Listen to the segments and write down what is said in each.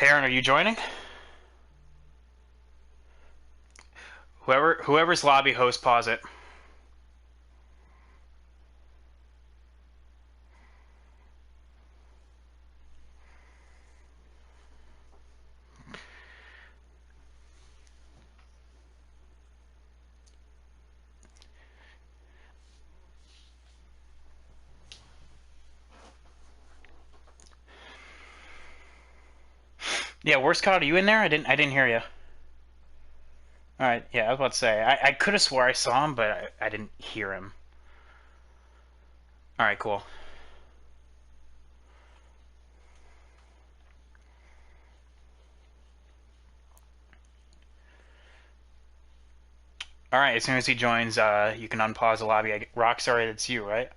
Aaron, are you joining? Whoever's lobby host, pause it. Yeah, worst card, are you in there? I didn't hear you. All right, yeah, I was about to say I could have swore I saw him, but I didn't hear him. All right, cool. All right, as soon as he joins, you can unpause the lobby. Rockstar, it's you, right?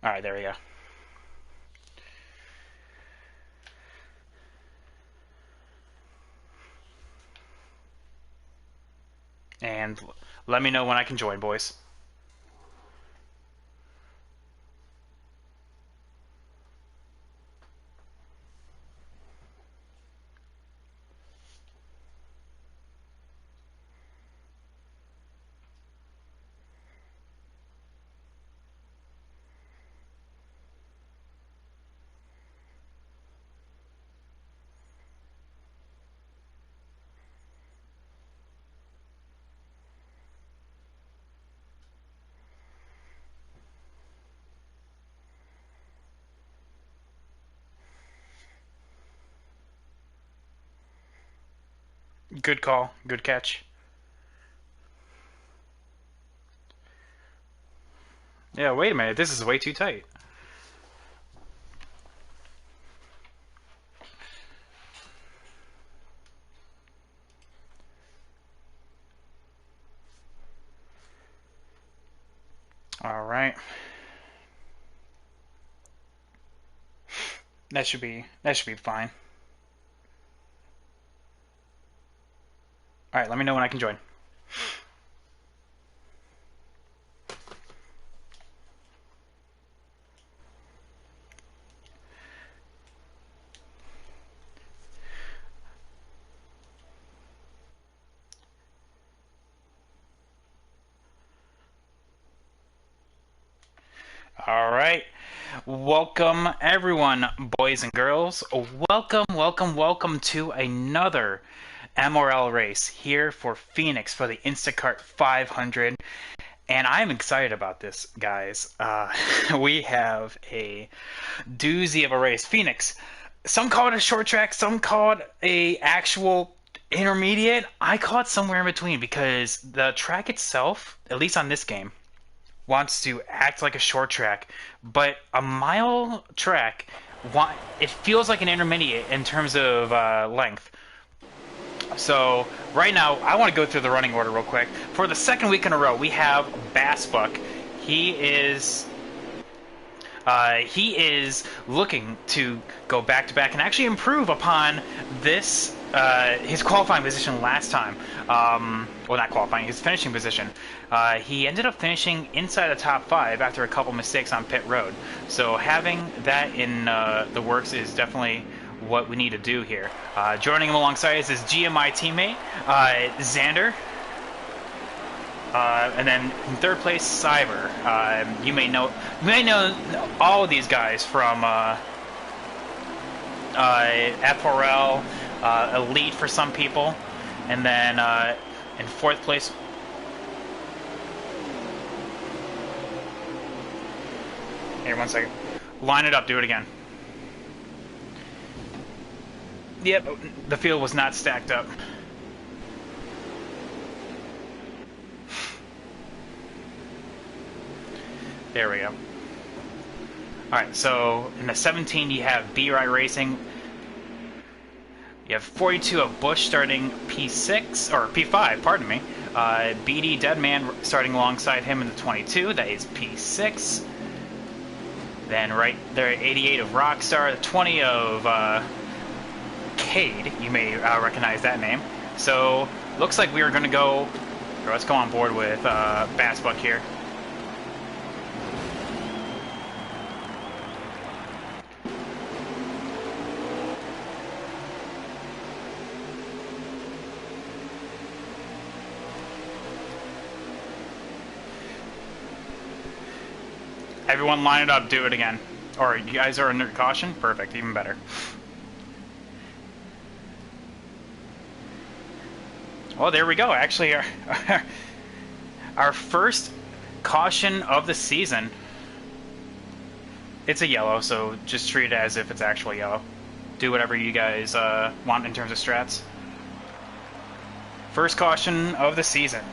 All right, there we go. And let me know when I can join, boys. Good call. Good catch. Yeah, wait a minute. This is way too tight. All right. That should be fine. All right, let me know when I can join. All right. Welcome, everyone, boys and girls. Welcome to another MRL race here for Phoenix for the Instacart 500. And I'm excited about this, guys. We have a doozy of a race. Phoenix, some call it a short track, some call it a actual intermediate. I call it somewhere in between because the track itself, at least on this game, wants to act like a short track, but a mile track, it feels like an intermediate in terms of length. So right now, I want to go through the running order real quick. For the second week in a row, we have Bassbuck. He is looking to go back to back and actually improve upon this his qualifying position last time. Well, not qualifying, his finishing position. He ended up finishing inside the top 5 after a couple mistakes on pit road. So having that in the works is definitely what we need to do here. Joining him alongside is his GMI teammate, Xander. And then in third place, Cyber. You may know all of these guys from F4L, Elite for some people, and then in fourth place. Here, 1 second. Line it up. Do it again. Yep, the field was not stacked up. There we go. Alright, so in the 17 you have B-Ride Racing. You have 42 of Bush starting P6, or P5, pardon me. BD Deadman starting alongside him in the 22, that is P6. Then right there, 88 of Rockstar, the 20 of Cade, you may recognize that name. So, looks like we are going to go, let's go on board with Bassbuck here. everyone line it up, do it again. Or you guys are under caution? Perfect, even better. Well, there we go. Actually, our first caution of the season. It's a yellow, so just treat it as if it's actually yellow. Do whatever you guys want in terms of strats. First caution of the season.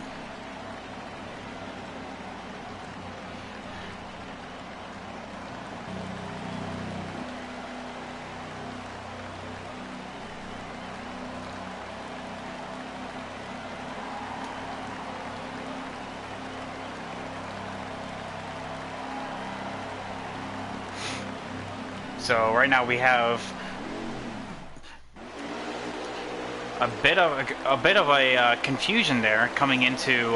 So right now we have a bit of a confusion there coming into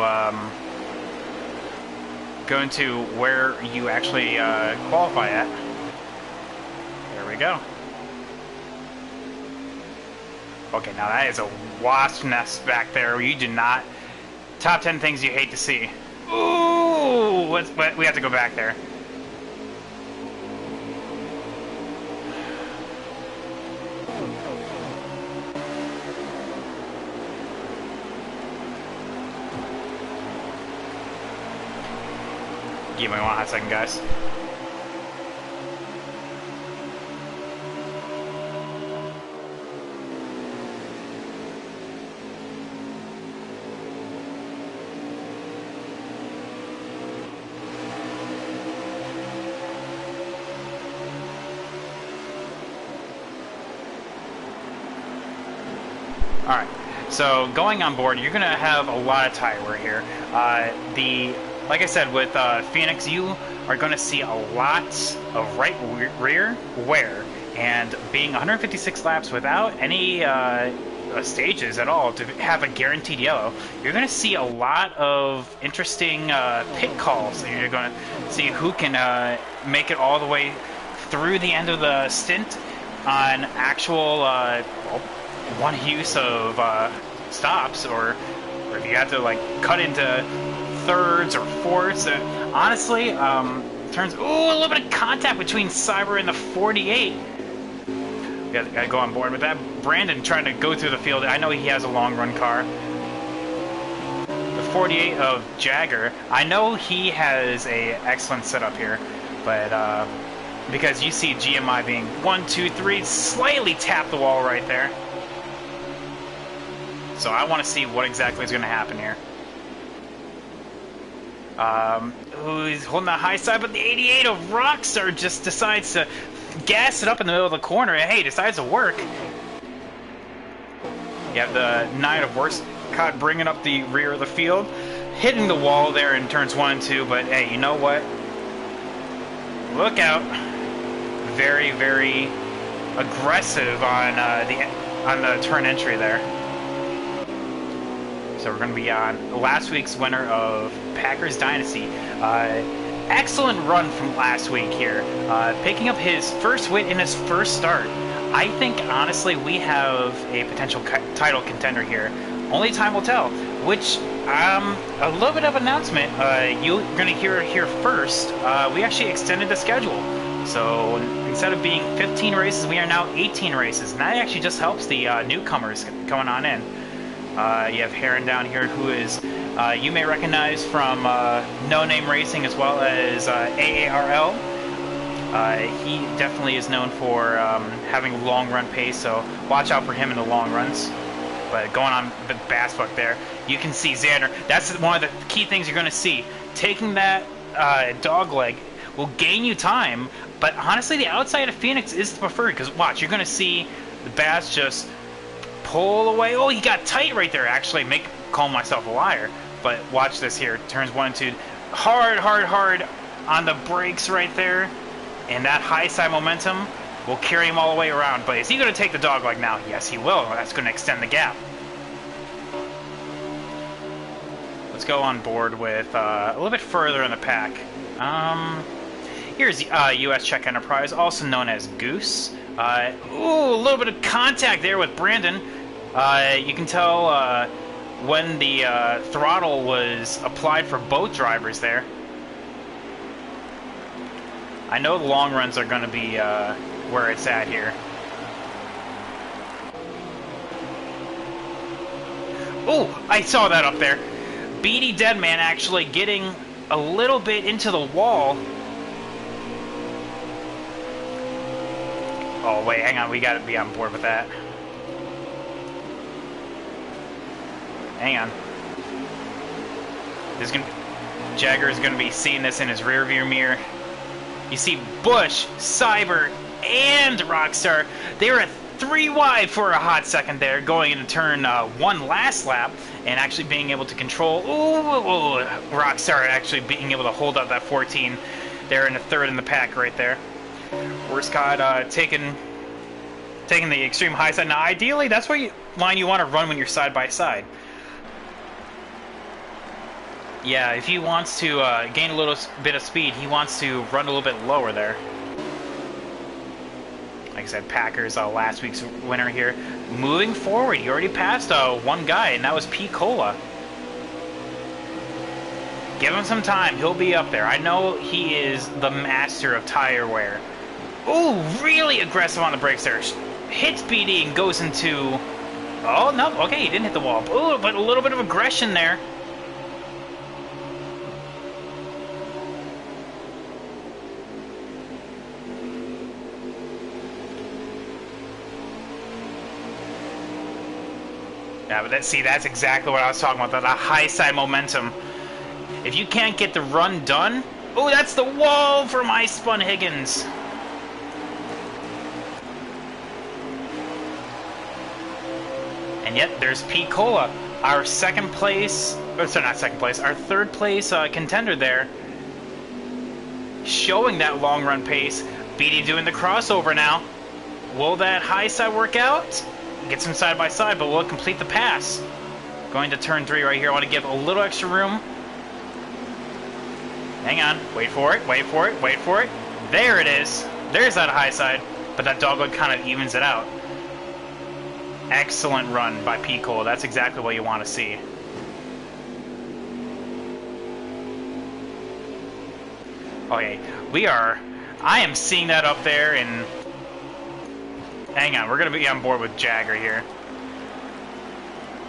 going to where you actually qualify at. There we go. Okay, now that is a wasp nest back there. You do not. Top 10 things you hate to see. Ooh, we have to go back there. Give me one hot second, guys. Alright, so going on board, you're going to have a lot of tire wear here. Like I said, with Phoenix, you are going to see a lot of right rear wear, and being 156 laps without any stages at all to have a guaranteed yellow, you're going to see a lot of interesting pit calls. You're going to see who can make it all the way through the end of the stint on actual one use of stops, or if you have to like cut into thirds or fourths. Honestly, turns. Ooh, a little bit of contact between Cyber and the 48. Gotta go on board with that. Brandon trying to go through the field. I know he has a long run car. The 48 of Jagger. I know he has a excellent setup here, but because you see GMI being 1, 2, 3, slightly tap the wall right there. So I want to see what exactly is going to happen here. Who's holding the high side, but the 88 of Rockstar just decides to gas it up in the middle of the corner, and hey, decides to work. You have the 9 of Worstcott bringing up the rear of the field, hitting the wall there in turns 1 and 2, but hey, you know what? Look out. Very, very aggressive on the turn entry there. So we're going to be on last week's winner of Packers Dynasty. Excellent run from last week here. Picking up his first win in his first start. I think, honestly, we have a potential title contender here. Only time will tell. Which, a little bit of announcement. You're going to hear it here first. We actually extended the schedule. So instead of being 15 races, we are now 18 races. And that actually just helps the newcomers coming on in. You have Heron down here, who is, you may recognize from No Name Racing as well as AARL. He definitely is known for having long run pace, so watch out for him in the long runs. But going on the Bassbuck there, you can see Xander. That's one of the key things you're going to see. Taking that dog leg will gain you time, but honestly, the outside of Phoenix is the preferred, because watch, you're going to see the Bass just pull away. Oh, he got tight right there, actually. Call myself a liar. But watch this here. Turns 1 and 2. Hard on the brakes right there. And that high side momentum will carry him all the way around. But is he going to take the dog leg now? Yes, he will. That's going to extend the gap. Let's go on board with a little bit further in the pack. Here's US Czech Enterprise, also known as Goose. Ooh, a little bit of contact there with Brandon. You can tell when the throttle was applied for both drivers there. I know the long runs are going to be where it's at here. Oh, I saw that up there. Beady Deadman actually getting a little bit into the wall. Oh, wait, hang on. We got to be on board with that. Hang on. Jagger is going to be seeing this in his rearview mirror. You see Bush, Cyber, and Rockstar. They were at 3 wide for a hot second there, going into turn 1 last lap, and actually being able to control. Ooh, Rockstar actually being able to hold up that 14. They're in the third in the pack right there. Worskod taking the extreme high side. Now, ideally, that's what line you want to run when you're side by side. Yeah, if he wants to gain a little bit of speed, he wants to run a little bit lower there. Like I said, Packers last week's winner here. Moving forward, he already passed one guy, and that was P. Cola. Give him some time. He'll be up there. I know he is the master of tire wear. Ooh, really aggressive on the brakes there. Hits BD and goes into... Oh, no. Okay, he didn't hit the wall. Ooh, but a little bit of aggression there. Yeah, but that's exactly what I was talking about, that high side momentum. If you can't get the run done... Oh, that's the wall for my Spun Higgins. And yet, there's Pete Cola, our second place... Oh, sorry, not second place, our third place contender there. Showing that long run pace. BD doing the crossover now. Will that high side work out? Gets him side by side, but will it complete the pass? Going to turn 3 right here. I want to give a little extra room. Hang on. Wait for it. Wait for it. Wait for it. There it is. There's that high side. But that dogleg kind of evens it out. Excellent run by P. Cole. That's exactly what you want to see. Okay. I am seeing that up there and... Hang on, we're going to be on board with Jagger here.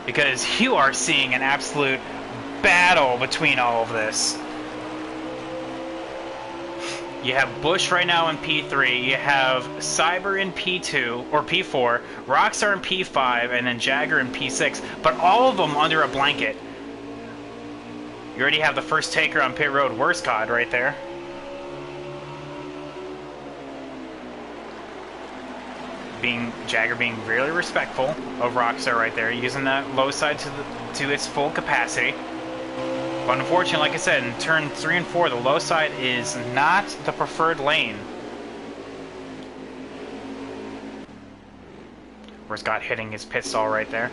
Because you are seeing an absolute battle between all of this. You have Bush right now in P3, you have Cyber in P2, or P4, Rockstar in P5, and then Jagger in P6, but all of them under a blanket. You already have the first taker on pit road, Worskod, right there. Jagger being really respectful of Rockstar right there, using that low side to its full capacity. But unfortunately, like I said, in turn 3 and 4, the low side is not the preferred lane. Where's Scott hitting his pit stall right there?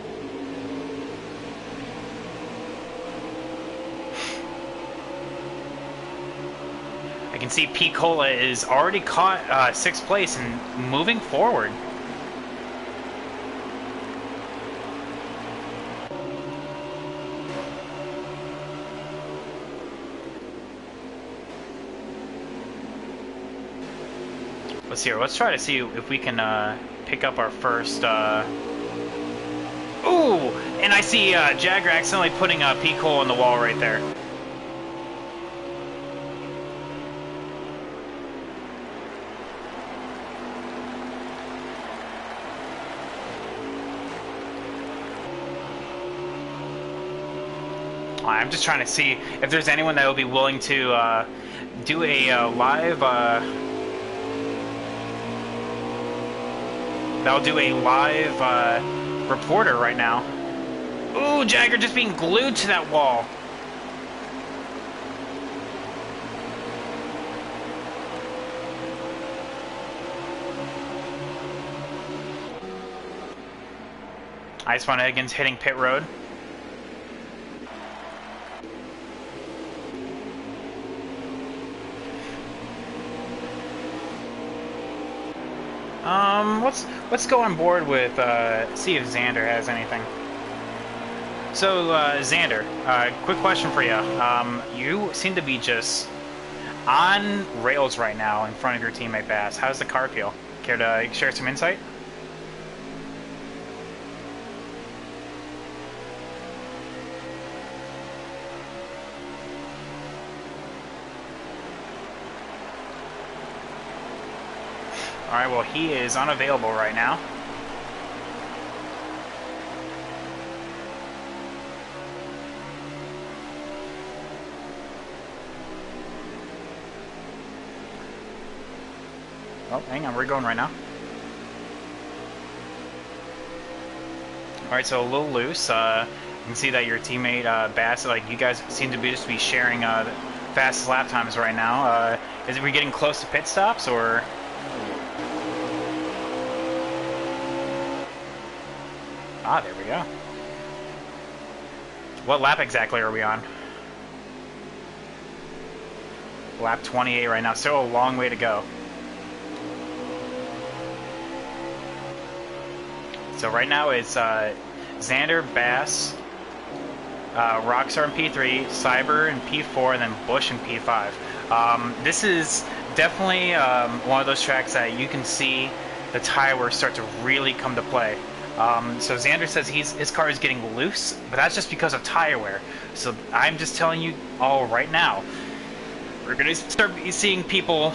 I can see P. Cola is already caught 6th place and moving forward. Let's see here. Let's try to see if we can pick up our first... Ooh! And I see Jagger accidentally putting P. Cole on the wall right there. I'm just trying to see if there's anyone that will be willing to do a live... That'll do a live reporter right now. Ooh, Jagger just being glued to that wall. Spun Higgins hitting pit road. Let's go on board with see if Xander has anything. So Xander, quick question for you. You seem to be just on rails right now in front of your teammate Bass. How does the car feel? Care to share some insight? Alright, well, he is unavailable right now. Oh, hang on, we're going right now. Alright, so a little loose. You can see that your teammate, Bass, like, you guys seem to just be sharing the fastest lap times right now. Is we getting close to pit stops, or...? Ah, there we go. What lap exactly are we on? Lap 28 right now. Still a long way to go. So right now it's Xander, Bass, Rockstar in P3, Cyber in P4, and then Bush in P5. This is definitely one of those tracks that you can see the tire wear start to really come to play. So Xander says his car is getting loose, but that's just because of tire wear. So I'm just telling you all right now, we're going to start seeing people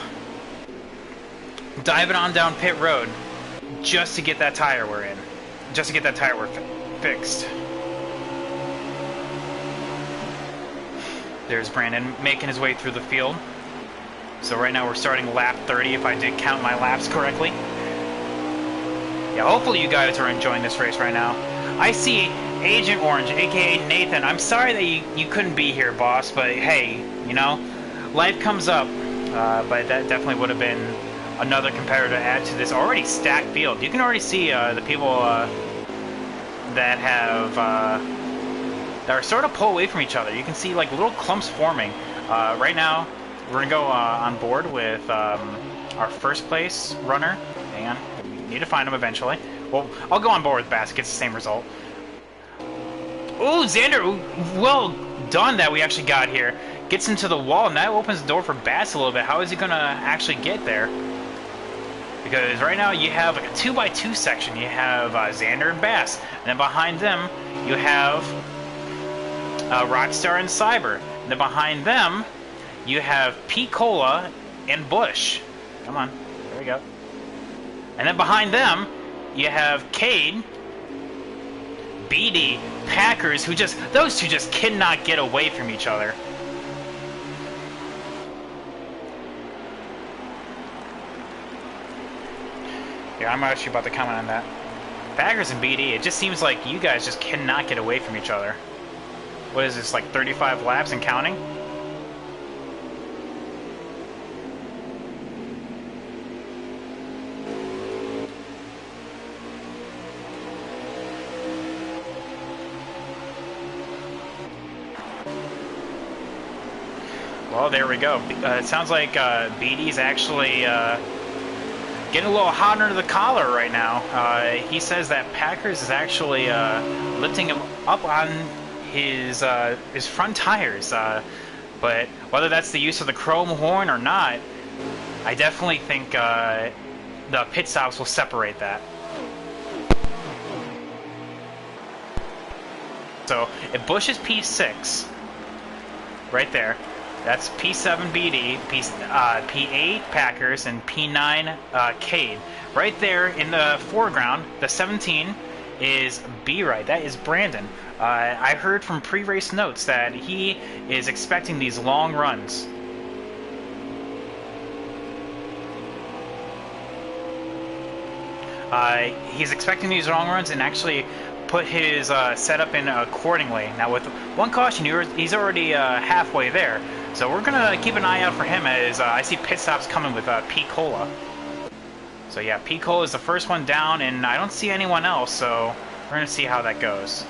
diving on down pit road just to get that tire wear in, just to get that tire wear fixed. There's Brandon making his way through the field. So right now we're starting lap 30 if I did count my laps correctly. Yeah, hopefully you guys are enjoying this race right now. I see Agent Orange, aka Nathan. I'm sorry that you couldn't be here, boss, but hey, you know, life comes up. But that definitely would have been another competitor to add to this already stacked field. You can already see the people that have that are sort of pulled away from each other. You can see like little clumps forming. Right now, we're gonna go on board with our first place runner. Hang on. Need to find him eventually. Well, I'll go on board with Bass. It gets the same result. Ooh, Xander, well done that we actually got here. Gets into the wall, and that opens the door for Bass a little bit. How is he going to actually get there? Because right now you have like a 2x2 section. You have Xander and Bass. And then behind them, you have Rockstar and Cyber. And then behind them, you have P-Cola and Bush. Come on. There we go. And then behind them, you have Cade, BD, Packers, those two just cannot get away from each other. Yeah, I'm actually about to comment on that. Packers and BD, it just seems like you guys just cannot get away from each other. What is this, like 35 laps and counting? Well, there we go. It sounds like BD's actually getting a little hot under the collar right now. He says that Packers is actually lifting him up on his front tires. But whether that's the use of the chrome horn or not, I definitely think the pit stops will separate that. So if Bush is P6, right there. That's P7 BD, P8 Packers, and P9 Cade. Right there in the foreground, the 17 is B-Right. That is Brandon. I heard from pre-race notes that he is expecting these long runs. He's expecting these long runs and actually put his setup in accordingly. Now with one caution, he's already halfway there. So we're going to keep an eye out for him as I see pit stops coming with P-Cola. So yeah, P-Cola is the first one down, and I don't see anyone else, so we're going to see how that goes.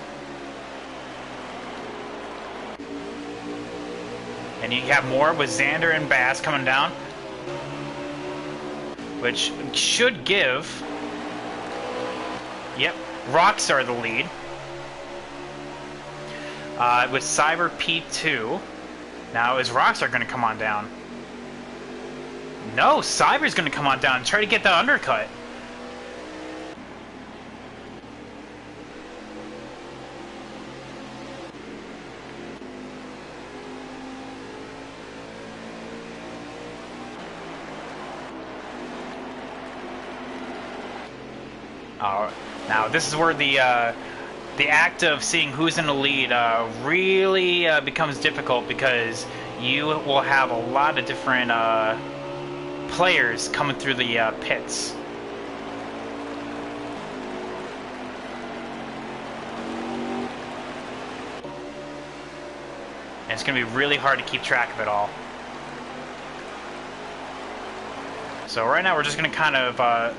And you have more with Xander and Bass coming down, which should give, yep, Rockstar the lead. With Cyber P2. Now, is Rockstar going to come on down? No, Cyber's going to come on down and try to get that undercut. Now this is where the act of seeing who's in the lead really becomes difficult, because you will have a lot of different players coming through the pits. And it's going to be really hard to keep track of it all. So right now we're just going to kind of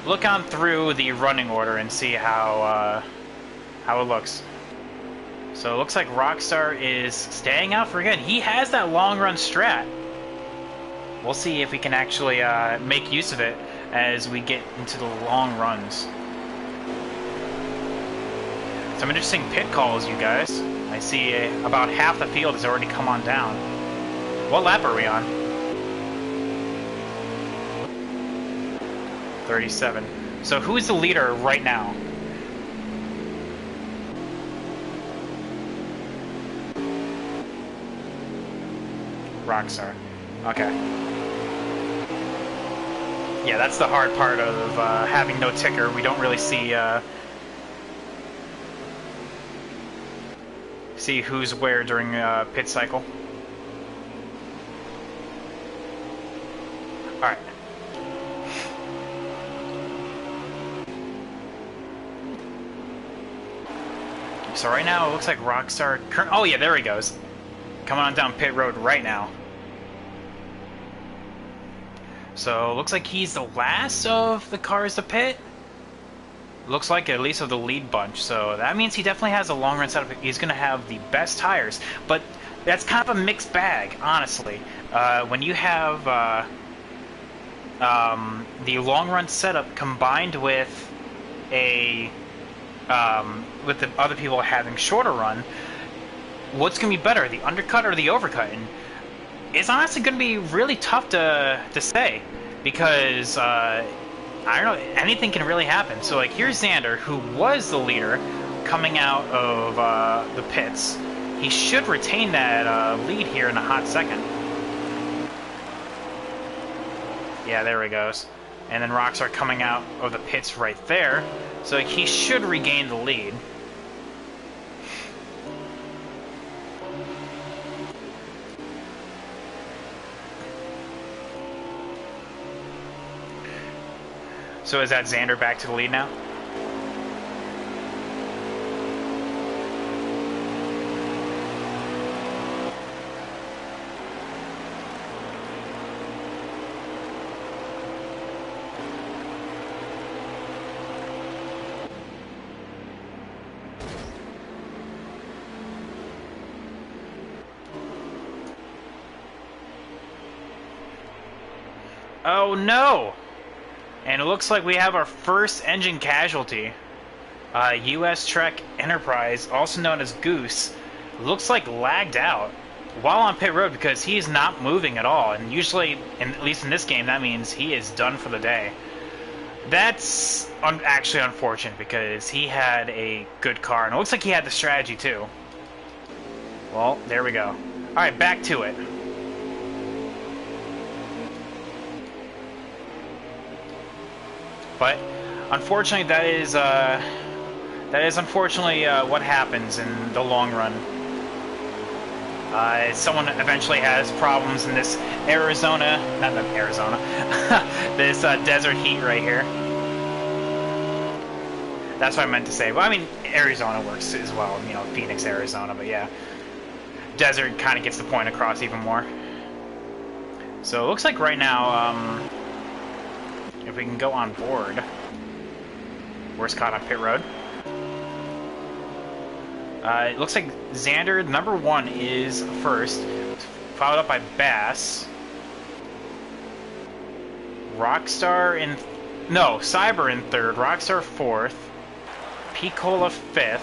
look on through the running order and see how it looks. So it looks like Rockstar is staying out for good. He has that long run strat. We'll see if we can actually make use of it as we get into the long runs. Some interesting pit calls, you guys. I see about half the field has already come on down. What lap are we on? 37. So who's the leader right now? Rockstar. Okay. Yeah, that's the hard part of having no ticker. We don't really see who's where during pit cycle. All right. So right now it looks like Rockstar. Oh yeah, there he goes. Coming on down pit road right now. So looks like he's the last of the cars to pit. Looks like at least of the lead bunch. So that means he definitely has a long run setup. He's going to have the best tires. But that's kind of a mixed bag, honestly. When you have the long run setup combined with with the other people having shorter run, what's going to be better, the undercut or the overcut? And it's honestly going to be really tough to say, because I don't know, anything can really happen. So like, here's Xander, who was the leader coming out of the pits. He should retain that lead here in a hot second. Yeah, there he goes. And then Rockstar coming out of the pits right there. So like, he should regain the lead. So is that Xander back to the lead now? Oh no! And it looks like we have our first engine casualty. US Trek Enterprise, also known as Goose, looks like lagged out while on pit road, because he is not moving at all. And usually, at least in this game, that means he is done for the day. That's actually unfortunate, because he had a good car, and it looks like he had the strategy too. Well, there we go. Alright, back to it. But unfortunately, that is unfortunately what happens in the long run. Someone eventually has problems in this Arizona, not Arizona, this desert heat right here. That's what I meant to say. Well, I mean, Arizona works as well, you know, Phoenix, Arizona, but yeah. Desert kind of gets the point across even more. So it looks like right now, if we can go on board, worst caught on pit road. It looks like Xander, number 1, is first, followed up by Bass. Rockstar in... No, Cyber in 3rd, Rockstar 4th, Picola 5th,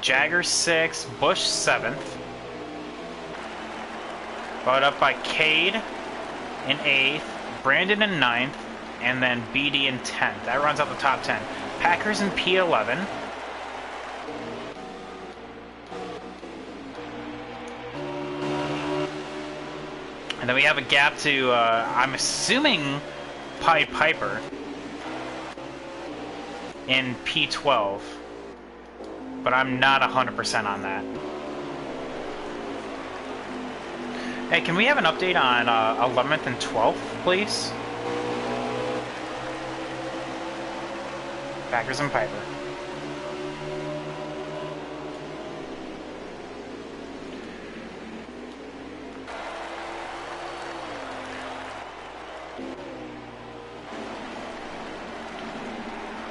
Jagger 6th, Bush 7th. Followed up by Cade, in 8th, Brandon in 9th, and then BD in 10th. That runs out the top 10. Packers in P11. And then we have a gap to, I'm assuming, Pied Piper in P12. But I'm not 100% on that. Hey, can we have an update on 11th and 12th, please? Packers and Piper.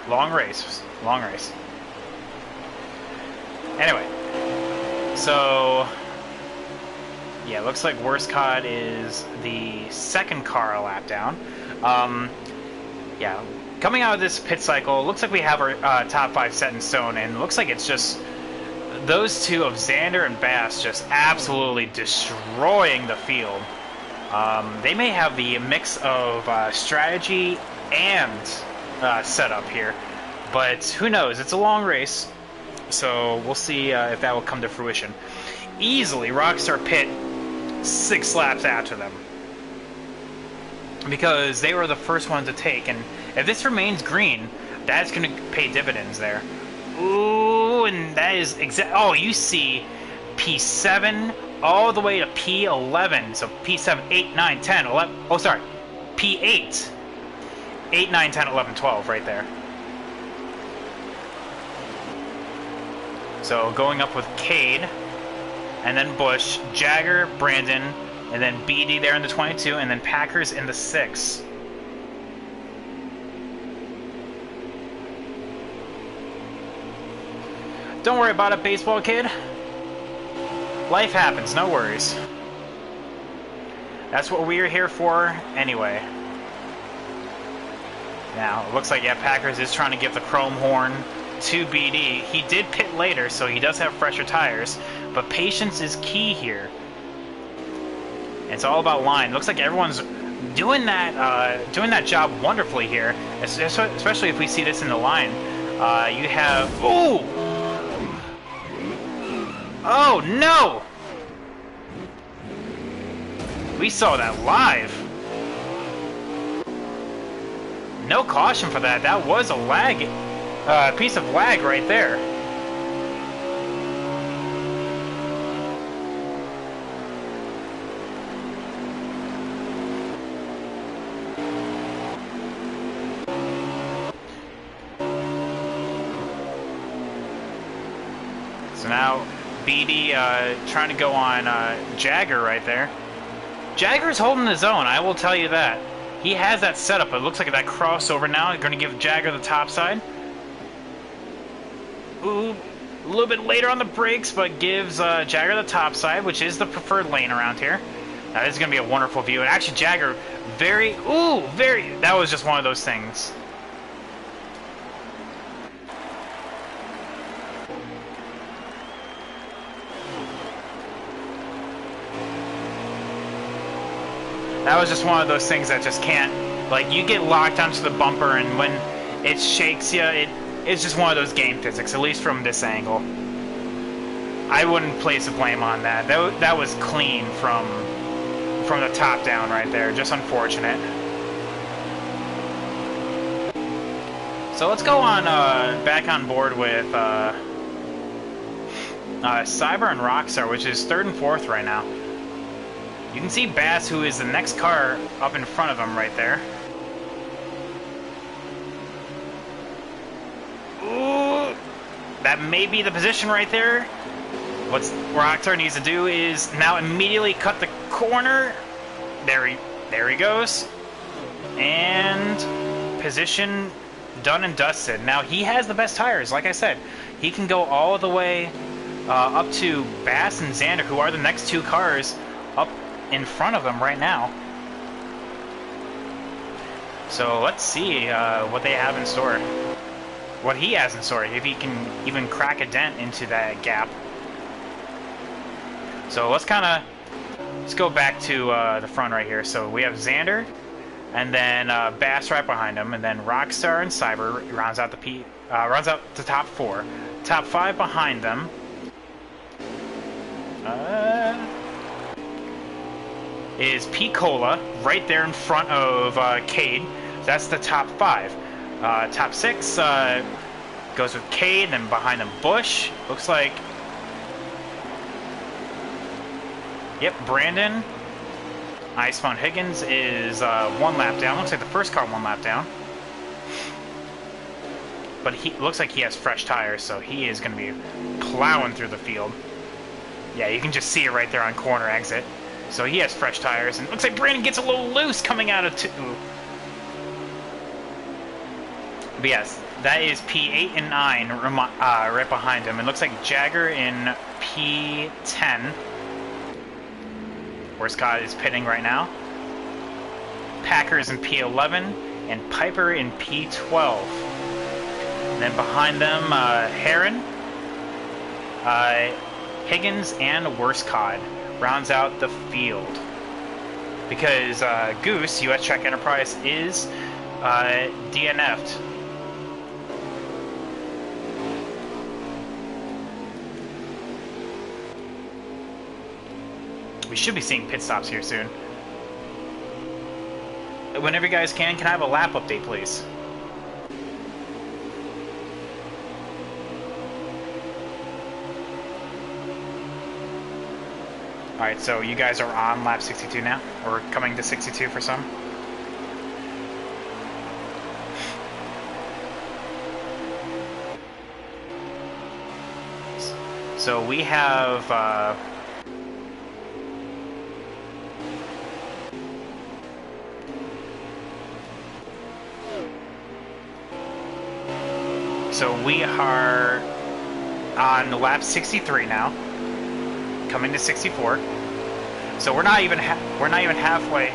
Long race. Long race. Anyway. So... yeah, looks like Worst Cod is the second car a lap down. Yeah, coming out of this pit cycle, looks like we have our top 5 set in stone, and looks like it's just those two of Xander and Bass just absolutely destroying the field. They may have the mix of strategy and setup here, but who knows? It's a long race, so we'll see if that will come to fruition. Easily, Rockstar pit 6 laps after them, because they were the first one to take, and if this remains green, that's going to pay dividends there. Ooh, and that is oh, you see P7 all the way to P11, so P7, 8, 9, 10, 11, oh sorry, P8, 8, 9, 10, 11, 12 right there. So going up with Cade, and then Bush, Jagger, Brandon, and then BD there in the 22, and then Packers in the 6. Don't worry about it, baseball kid. Life happens, no worries. That's what we're here for anyway. Now, it looks like, yeah, Packers is trying to give the chrome horn to BD. He did pit later, so he does have fresher tires, but patience is key here. It's all about line. Looks like everyone's doing that job wonderfully here, especially if we see this in the line. You have... ooh! Oh, no! We saw that live. No caution for that. That was a lag, piece of lag right there. So now BD trying to go on Jagger right there. Jagger's holding his own, I will tell you that. He has that setup. It looks like that crossover now. Going to give Jagger the top side. Ooh, a little bit later on the brakes, but gives Jagger the top side, which is the preferred lane around here. Now, this is going to be a wonderful view. And actually, Jagger, that was just one of those things. That was just one of those things that just can't, like, you get locked onto the bumper, and when it shakes you, it's just one of those game physics, at least from this angle. I wouldn't place the blame on that. That was clean from the top down right there. Just unfortunate. So let's go on back on board with Cyber and Rockstar, which is 3rd and 4th right now. You can see Bass, who is the next car up in front of him right there. Ooh, that may be the position right there. What Rockstar needs to do is now immediately cut the corner. There he goes. And position done and dusted. Now he has the best tires, like I said. He can go all the way up to Bass and Xander, who are the next 2 cars up in front of him right now. So let's see what they have in store. What he has in store, if he can even crack a dent into that gap. So let's kind of let's go back to the front right here. So we have Xander, and then Bass right behind him, and then Rockstar and Cyber rounds out the top 4. Top 5 behind them. Is P-Cola right there in front of Cade. That's the top 5. Top 6 goes with Cade, and behind him Bush. Looks like... Yep, Brandon. Icephone Higgins is 1 lap down. Looks like the first car 1 lap down. But he looks like he has fresh tires, so he is going to be plowing through the field. Yeah, you can just see it right there on corner exit. So he has fresh tires, and it looks like Brandon gets a little loose coming out of 2. But yes, that is P8 and 9 right behind him. It looks like Jagger in P10, where Scott is pitting right now. Packers in P11, and Piper in P12. And then behind them, Heron, Higgins, and Worscod rounds out the field. Because Goose, US Track Enterprise, is DNF'd. We should be seeing pit stops here soon. Whenever you guys can I have a lap update, please? Alright, so you guys are on lap 62 now? Or coming to 62 for some? So we have... So we are on lap 63 now, coming to 64. So we're not even halfway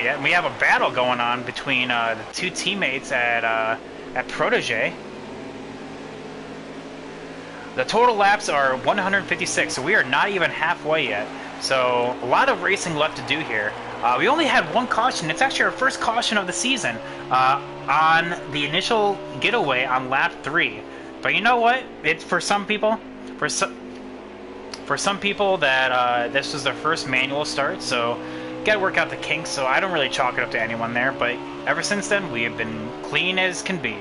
yet. And we have a battle going on between the 2 teammates at Protege. The total laps are 156, so we are not even halfway yet. So a lot of racing left to do here. We only had 1 caution. It's actually our first caution of the season on the initial getaway on lap 3. But you know what? It's for some people, for some people that this was their first manual start, so gotta work out the kinks. So I don't really chalk it up to anyone there. But ever since then, we have been clean as can be.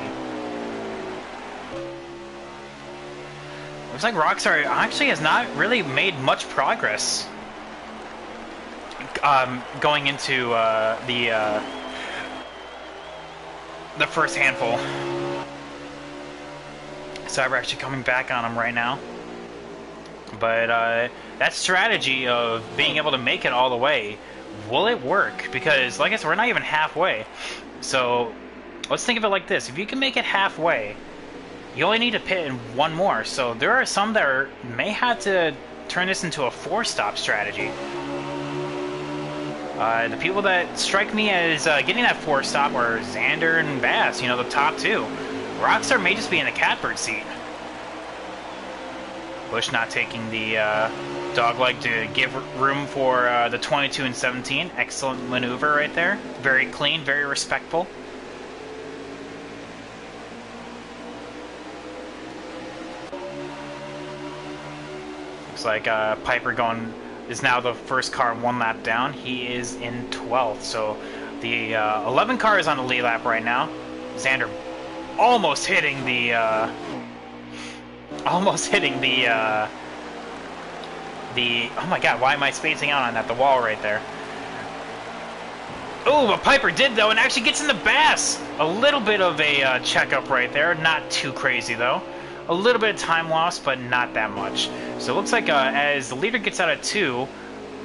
Looks like Rockstar actually has not really made much progress going into the first handful. Cyber actually coming back on him right now. But that strategy of being able to make it all the way, will it work? Because, like I said, we're not even halfway. So let's think of it like this. If you can make it halfway, you only need to pit in 1 more. So there are some that may have to turn this into a 4-stop strategy. The people that strike me as getting that 4-stop are Xander and Bass, you know, the top 2. Rockstar may just be in the catbird seat. Bush not taking the dogleg to give room for the 22 and 17. Excellent maneuver right there. Very clean, very respectful. Looks like Piper is now the first car 1 lap down. He is in 12th. So the 11 car is on the lead lap right now. Xander almost hitting the oh my god, why am I spacing out on that? The wall right there. Oh, but Piper did though, and actually gets in the Bass. A little bit of a checkup right there. Not too crazy though. A little bit of time loss, but not that much. So it looks like as the leader gets out of 2,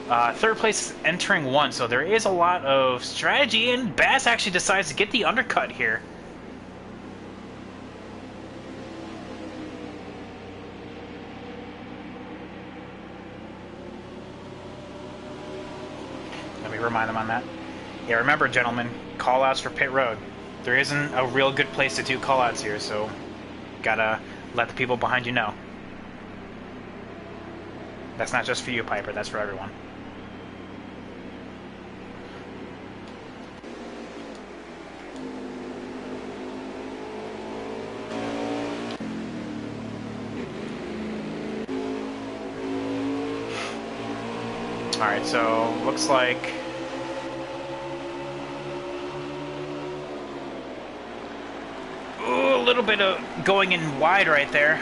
3rd place is entering 1. So there is a lot of strategy, and Bass actually decides to get the undercut here. Let me remind them on that. Yeah, remember, gentlemen, call-outs for pit road. There isn't a real good place to do call-outs here, so gotta let the people behind you know. That's not just for you, Piper, that's for everyone. Alright, so looks like... Ooh, a little bit of going in wide right there.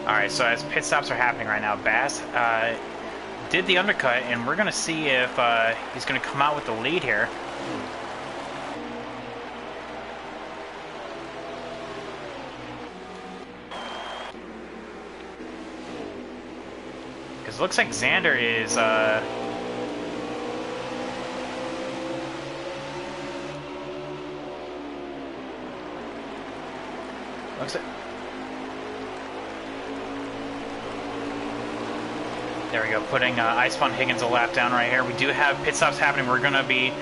Alright, so as pit stops are happening right now, Bass did the undercut, and we're going to see if he's going to come out with the lead here. Because it looks like Xander is... looks like... There we go, putting Ice Fun Higgins a lap down right here. We do have pit stops happening. We're going to be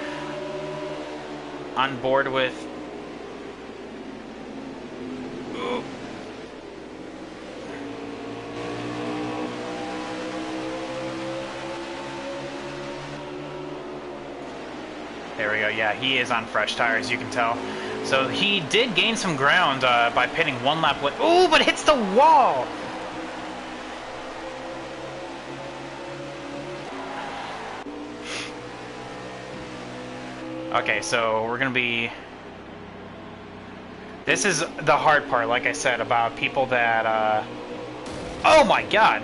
on board with... Ooh. There we go, yeah, he is on fresh tires, you can tell. So he did gain some ground by pitting one lap late. Ooh, but hits the wall! Okay, so we're going to be... This is the hard part, like I said, about people that... Oh my god!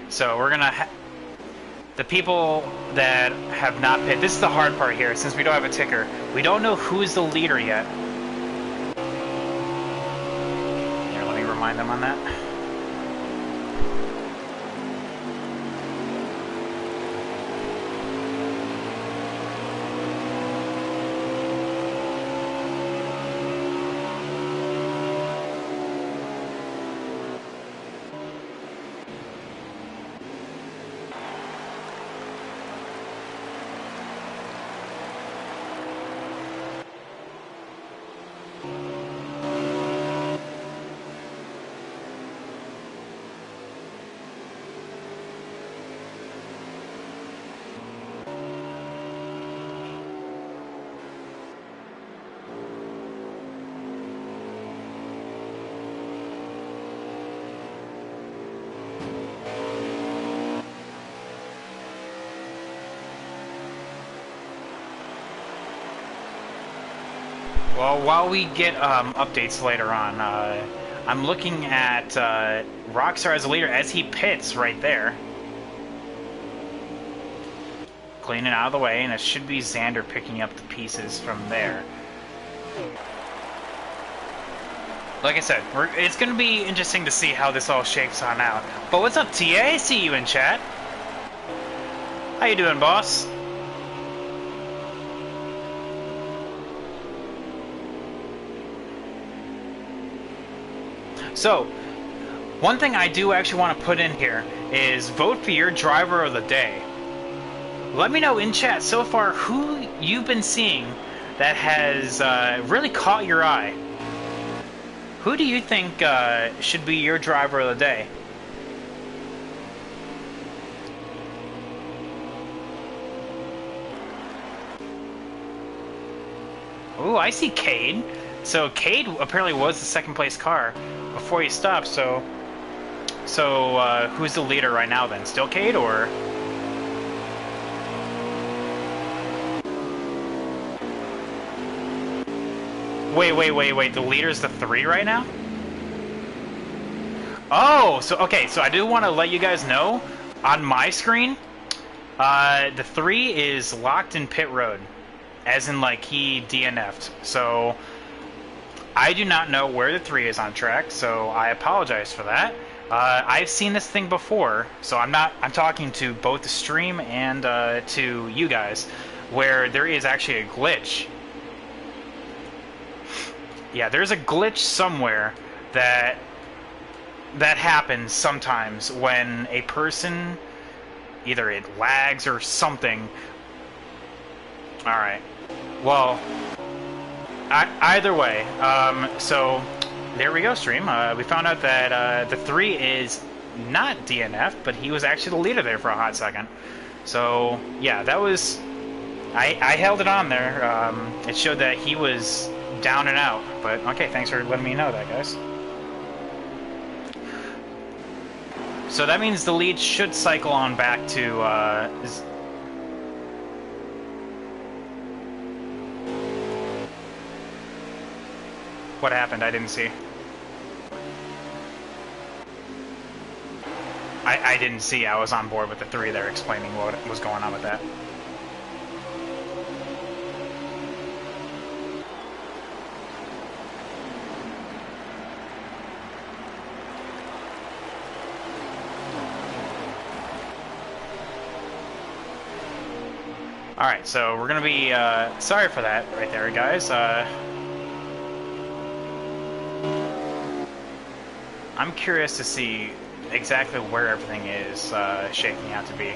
So we're going to... The people that have not pit, this is the hard part here, since we don't have a ticker. We don't know who's the leader yet. Here, let me remind them on that. Well, while we get updates later on, I'm looking at Rockstar as a leader as he pits right there. Cleaning out of the way, and it should be Xander picking up the pieces from there. Like I said, it's going to be interesting to see how this all shapes on out. But what's up, TA? I see you in chat. How you doing, boss? So, one thing I do actually want to put in here is vote for your driver of the day. Let me know in chat so far who you've been seeing that has really caught your eye. Who do you think should be your driver of the day? Ooh, I see Cade. So Cade apparently was the second place car before he stopped. So who's the leader right now then? Still Cade or? Wait. The leader's the 3 right now? Oh, so okay. So I do want to let you guys know on my screen, the 3 is locked in pit road, as in like he DNF'd. So I do not know where the 3 is on track, so I apologize for that. I've seen this thing before, so I'm talking to both the stream and to you guys, where there is actually a glitch Yeah, there's a glitch somewhere that happens sometimes when a person, either it lags or something. All right. Well, either way, so there we go, stream. We found out that the 3 is not DNF, but he was actually the leader there for a hot second. So yeah, that was. I held it on there. It showed that he was down and out. But okay, thanks for letting me know that, guys. So that means the lead should cycle on back to. What happened? I didn't see. I didn't see. I was on board with the 3 there explaining what was going on with that. Alright, so we're gonna be, sorry for that right there, guys. I'm curious to see exactly where everything is shaking out to be.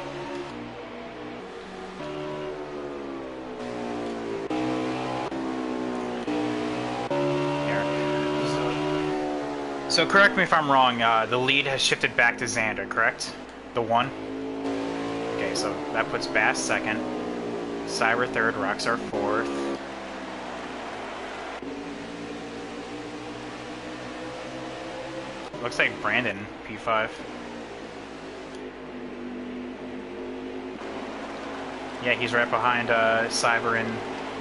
Here. So correct me if I'm wrong, the lead has shifted back to Xander, correct? The 1? Okay, so that puts Bass second. Cyber third, Rockstar fourth. Looks like Brandon, P5. Yeah, he's right behind Cyber and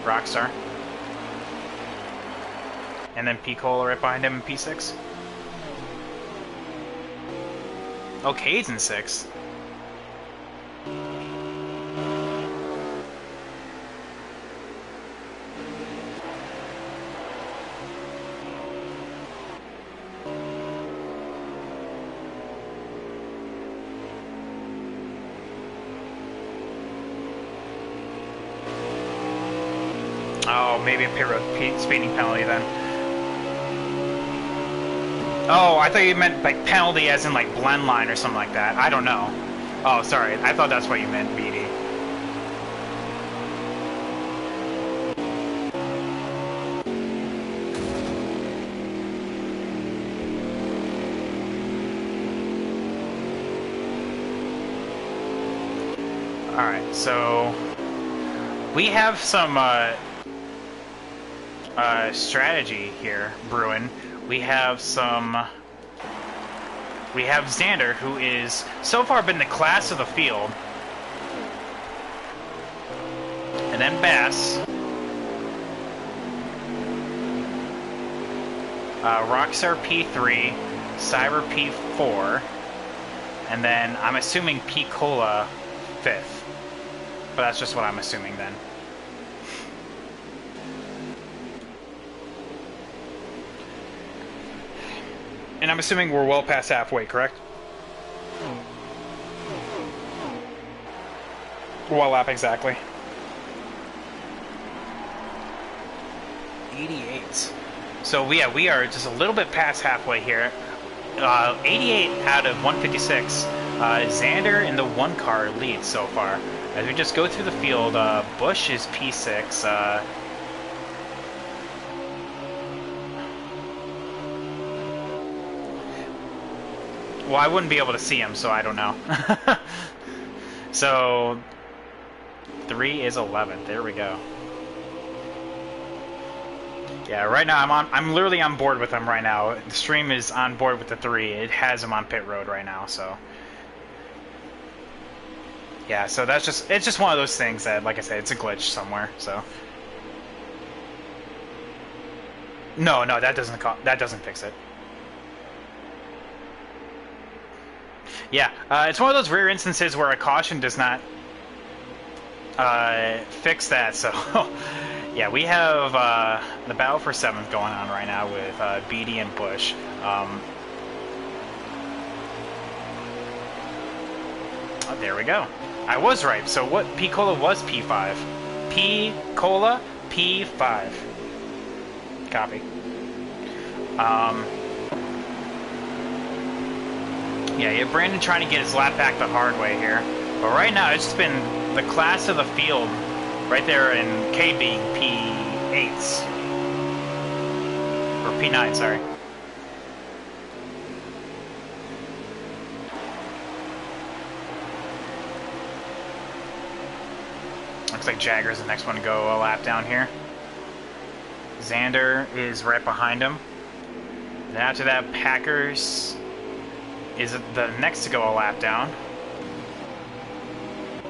Rockstar. And then P-Cola right behind him in P6. Oh, Cade's in 6th. Oh, maybe a pit road speeding penalty then. Oh, I thought you meant like penalty as in like blend line or something like that. I don't know. Oh, sorry. I thought that's what you meant, BD. Alright, so we have some strategy here brewing. We have Xander, who is so far been the class of the field, and then Bass, Rockstar P3, Cyber P4, and then I'm assuming P-Cola 5th, but that's just what I'm assuming then. And I'm assuming we're well past halfway, correct? What lap exactly? 88. So yeah, we are just a little bit past halfway here. 88 out of 156. Xander in the 1 car leads so far. As we just go through the field, Bush is P6. Well, I wouldn't be able to see him, so I don't know. So 3 is 11th. There we go. Yeah, right now I'm literally on board with him right now. The stream is on board with the 3. It has him on pit road right now, so yeah. So it's just one of those things that, like I said, it's a glitch somewhere. So no, that doesn't fix it. Yeah, it's one of those rare instances where a caution does not fix that. So, yeah, we have the battle for 7th going on right now with BD and Bush. Oh, there we go. I was right. So what? P-Cola was P5. P-Cola P5. Copy. Um, yeah, Brandon trying to get his lap back the hard way here. But right now, it's just been the class of the field right there in Cade being P8s. Or P9, sorry. Looks like Jagger's the next one to go a lap down here. Xander is right behind him. Then after that, Packers is the next to go a lap down.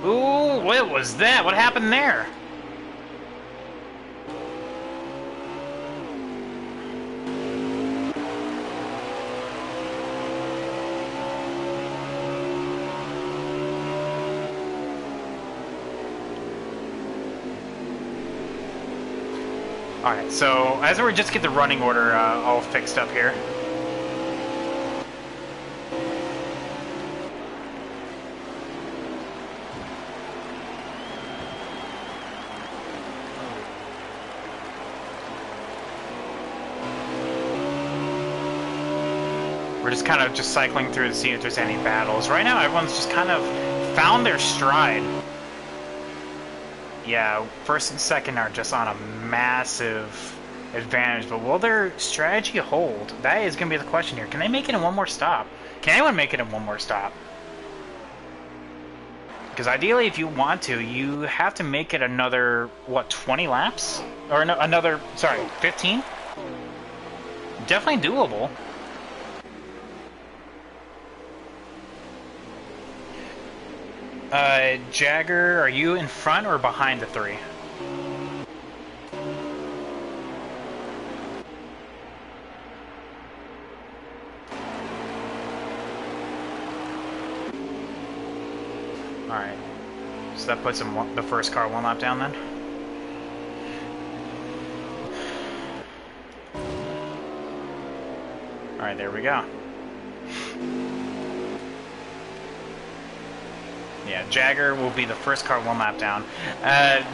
Ooh, what was that? What happened there? Alright, so as we just get the running order all fixed up here. We're just kind of just cycling through to see if there's any battles. Right now, everyone's just kind of found their stride. Yeah, first and second are just on a massive advantage, but will their strategy hold? That is going to be the question here. Can they make it in one more stop? Can anyone make it in one more stop? Because ideally, if you want to, you have to make it another, what, 20 laps? Or no, another, sorry, 15? Definitely doable. Jagger, are you in front or behind the three? Alright. So that puts him the first car one lap down then? Alright, there we go. Yeah, Jagger will be the first car one lap down.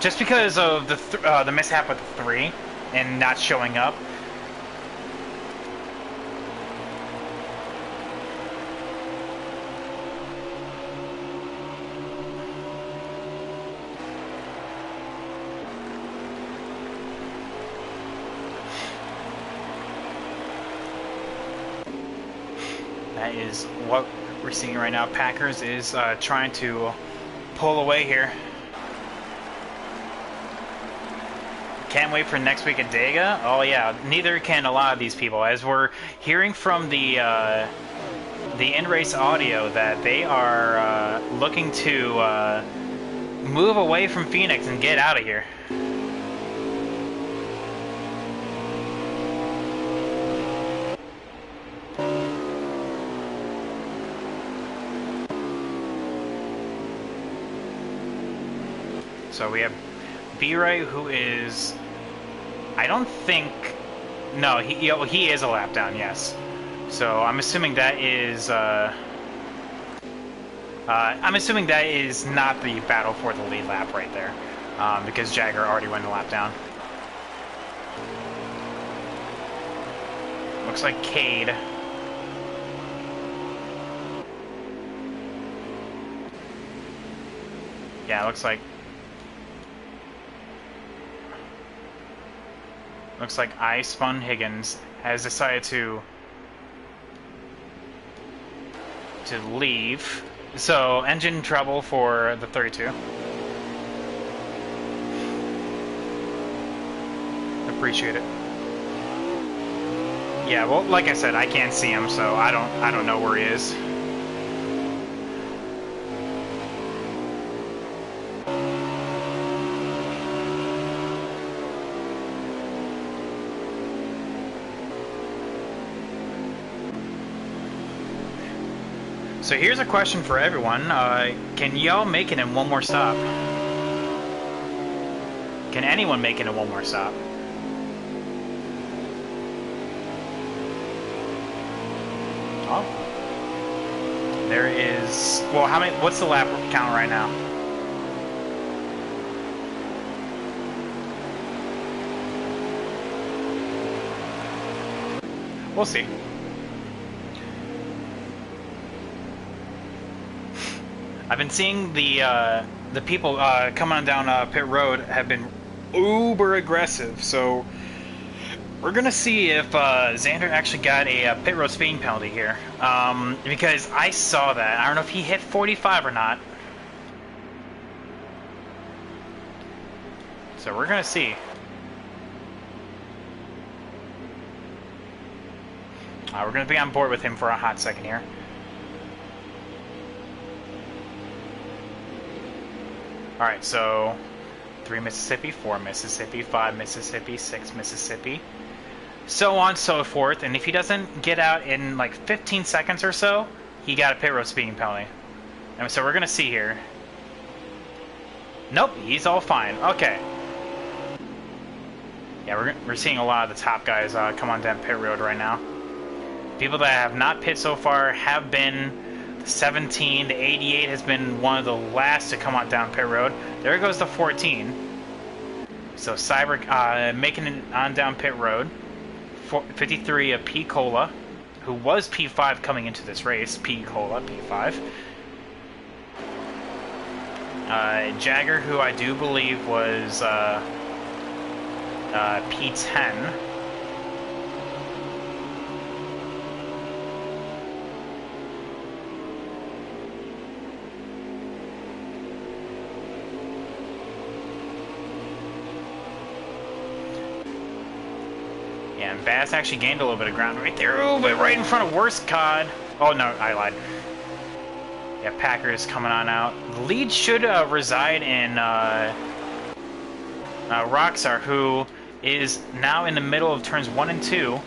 Just because of the mishap with the 3 and not showing up. That is what we're seeing right now. Packers is trying to pull away here. Can't wait for next week at Dega. Oh yeah, neither can a lot of these people. As we're hearing from the in-race audio that they are looking to move away from Phoenix and get out of here. So we have B-Ray, who is, I don't think, no, he is a lap down, yes. So I'm assuming that is, I'm assuming that is not the battle for the lead lap right there, because Jagger already went a lap down. Looks like Cade. Yeah, looks like I Spun Higgins has decided to leave. So engine trouble for the 32. Appreciate it. Yeah, well, like I said, I can't see him, so I don't know where he is. So here's a question for everyone. Can y'all make it in one more stop? Can anyone make it in one more stop? Oh. There is... Well, how many... What's the lap count right now? We'll see. I've been seeing the people coming on down pit road have been uber aggressive, so we're gonna see if Xander actually got a pit road speeding penalty here, because I saw that. I don't know if he hit 45 or not, so we're gonna see. We're gonna be on board with him for a hot second here. Alright, so 3 Mississippi, 4 Mississippi, 5 Mississippi, 6 Mississippi, so on and so forth. And if he doesn't get out in like 15 seconds or so, he got a pit road speeding penalty. And so we're going to see here. Nope, he's all fine. Okay. Yeah, we're seeing a lot of the top guys come on down pit road right now. People that have not pit so far have been... The 17, the 88 has been one of the last to come on down pit road. There goes the 14. So Cyber making it on down pit road. 53 of P. Cola, who was P5 coming into this race. P. Cola, P5. Jagger, who I do believe was P10. Yeah, and Bass actually gained a little bit of ground right there. Oh, but right in front of Worst Cod. Oh, no, I lied. Yeah, Packers coming on out. The lead should reside in Rockstar, who is now in the middle of turns 1 and 2.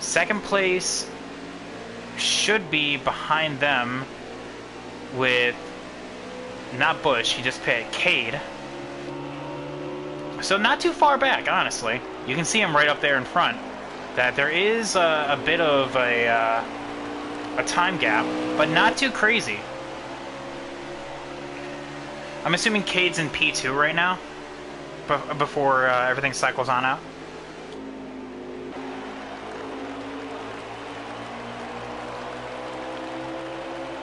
Second place should be behind them with, not Bush, he just picked Cade. So not too far back, honestly. You can see him right up there in front. That there is a bit of a time gap, but not too crazy. I'm assuming Cade's in P2 right now, before everything cycles on out.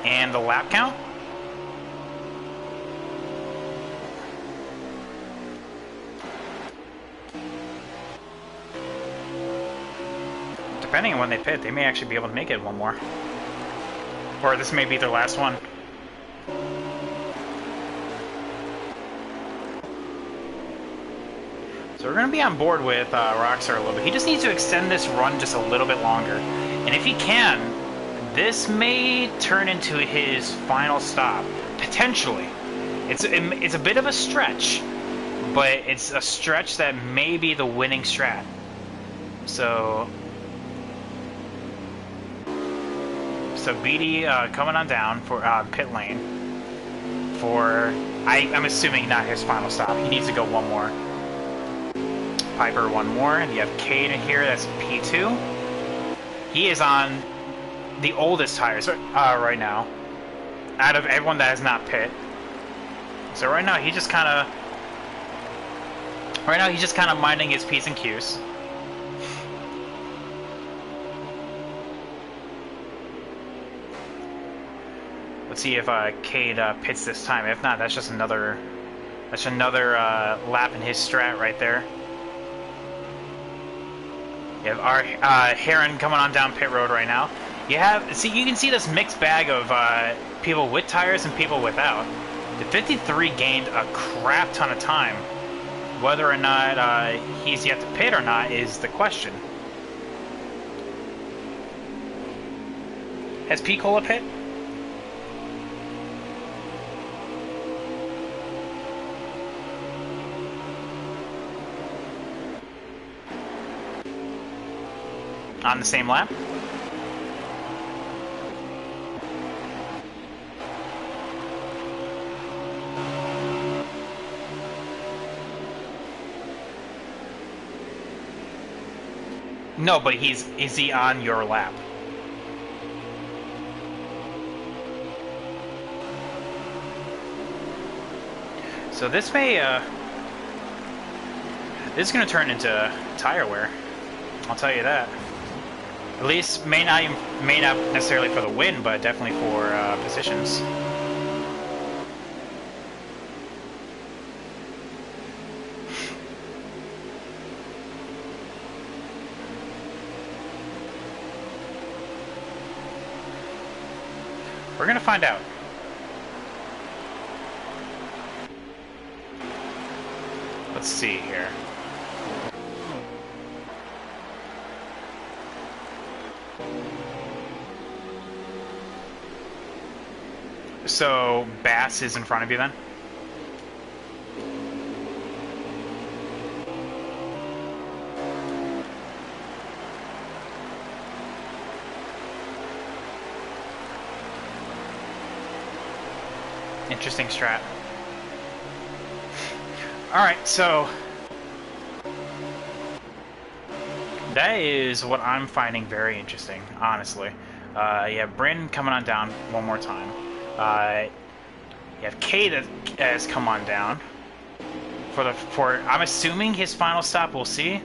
And the lap count? Depending on when they pit, they may actually be able to make it one more. Or this may be their last one. So we're going to be on board with Rockstar a little bit. He just needs to extend this run just a little bit longer. And if he can, this may turn into his final stop. Potentially. It's a bit of a stretch, but it's a stretch that may be the winning strat. So BD coming on down for pit lane for, I'm assuming not his final stop. He needs to go one more. Piper one more, and you have Cade in here, that's P2. He is on the oldest tires right now, out of everyone that has not pit. So right now he's just kind of minding his P's and Q's. Let's see if Cade pits this time. If not, that's just another lap in his strat right there. You have our Heron coming on down pit road right now. You can see this mixed bag of people with tires and people without. The 53 gained a crap ton of time. Whether or not he's yet to pit or not is the question. Has P. Cola pit? On the same lap? No, but is he on your lap? So this may this is going to turn into tire wear. I'll tell you that. At least may not necessarily for the win, but definitely for positions. We're gonna find out. Let's see here. So Bass is in front of you then? Interesting strat. Alright, so that is what I'm finding very interesting, honestly. You have Brandon coming on down one more time. You have Kay that has come on down. For I'm assuming his final stop, we'll see.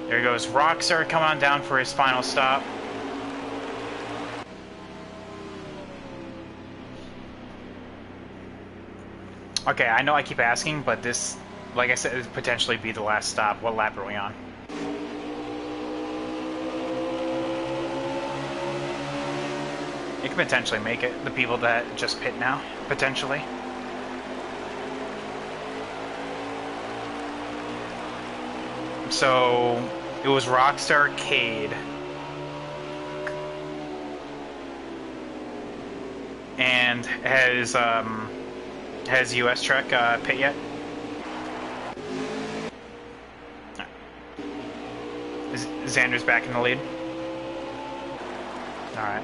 There goes Rockstar coming on down for his final stop. Okay, I know I keep asking, but this, like I said, would potentially be the last stop. What lap are we on? You could potentially make it. The people that just pit now, potentially. So, it was Rockstar, Cade, and has US Trek pit yet? Xander's back in the lead. Alright.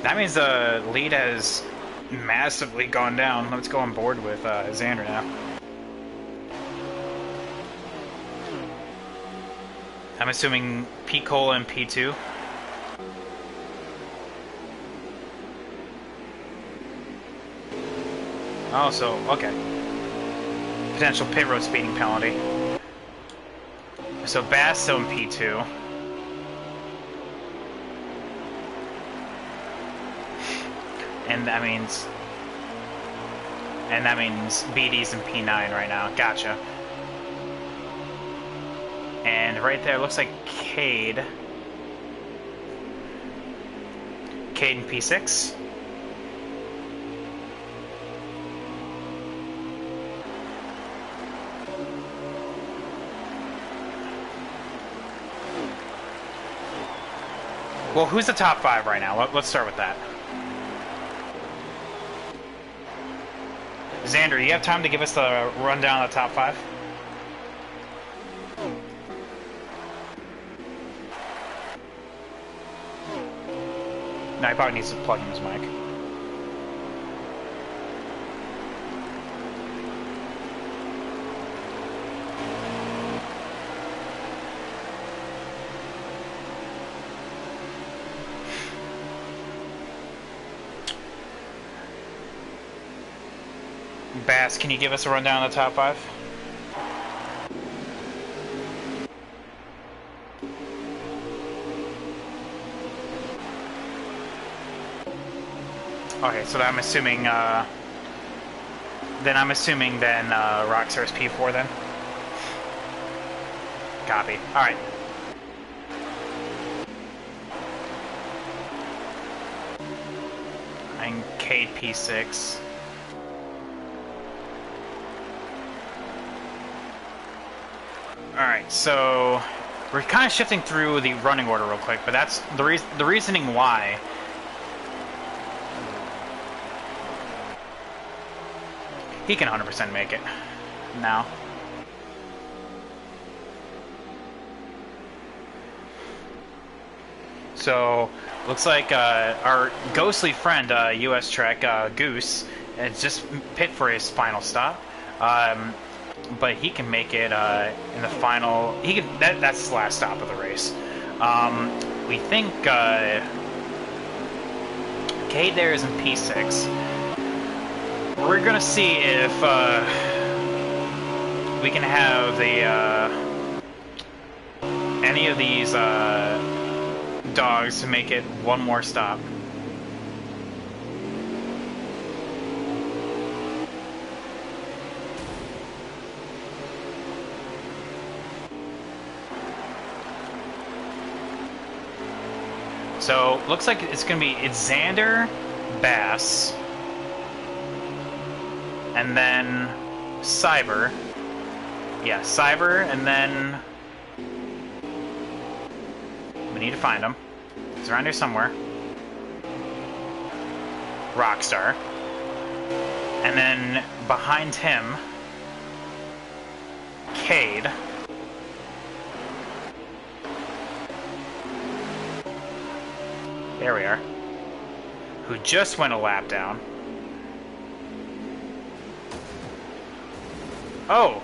That means the lead has massively gone down. Let's go on board with Xander now. I'm assuming P. Cole and P2. Oh, so, okay. Potential pit road speeding penalty. So Bass still in P2. And that means BD's in P9 right now. Gotcha. And right there, looks like Cade in P6. Well, who's the top 5 right now? Let's start with that. Xander, do you have time to give us the rundown of the top 5? No, he probably needs to plug in his mic. Bass, can you give us a rundown of the top 5? Okay, so I'm assuming, then Rockstar's P4 then? Copy. Alright. And Cade P6. Alright, so we're kind of shifting through the running order real quick, but that's the reasoning why. He can 100% make it now. So, looks like our ghostly friend, US Trek, Goose, has just pit for his final stop. But he can make it in the final. He can. That's his last stop of the race. We think Cade there is in P6. We're gonna see if we can have the any of these dogs to make it one more stop. So, looks like it's Xander, Bass, and then Cyber. Yeah, Cyber, and then we need to find him. He's around here somewhere. Rockstar. And then behind him, Cade. There we are. Who just went a lap down. Oh!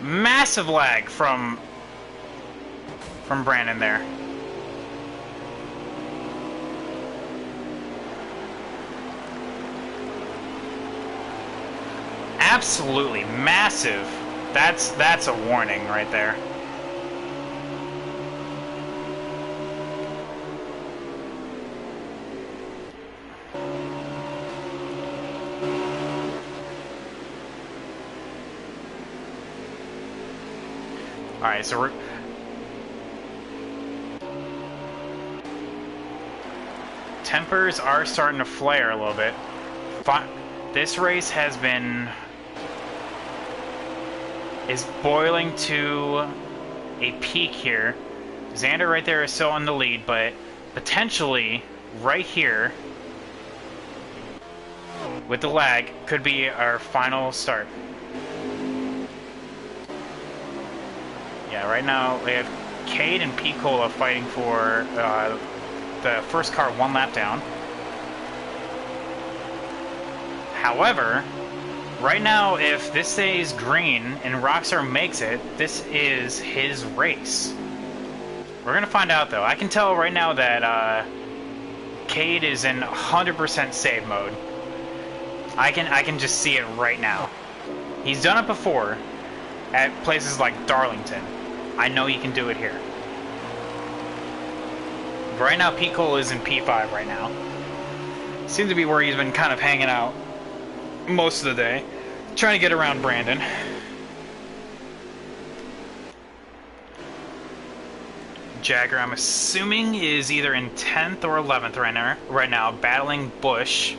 Massive lag from Brandon there. Absolutely massive. That's a warning right there. Alright, so tempers are starting to flare a little bit. This race is boiling to a peak here. Xander right there is still in the lead, but potentially right here with the lag could be our final start. Yeah, right now we have Cade and Picola fighting for the first car one lap down. However, right now if this stays green and Rockstar makes it, this is his race. We're gonna find out though. I can tell right now that Cade is in 100% save mode. I can just see it right now. He's done it before at places like Darlington. I know he can do it here. Right now, Pete Cole is in P5 right now. Seems to be where he's been kind of hanging out most of the day. Trying to get around Brandon. Jagger, I'm assuming, is either in 10th or 11th right now, battling Bush.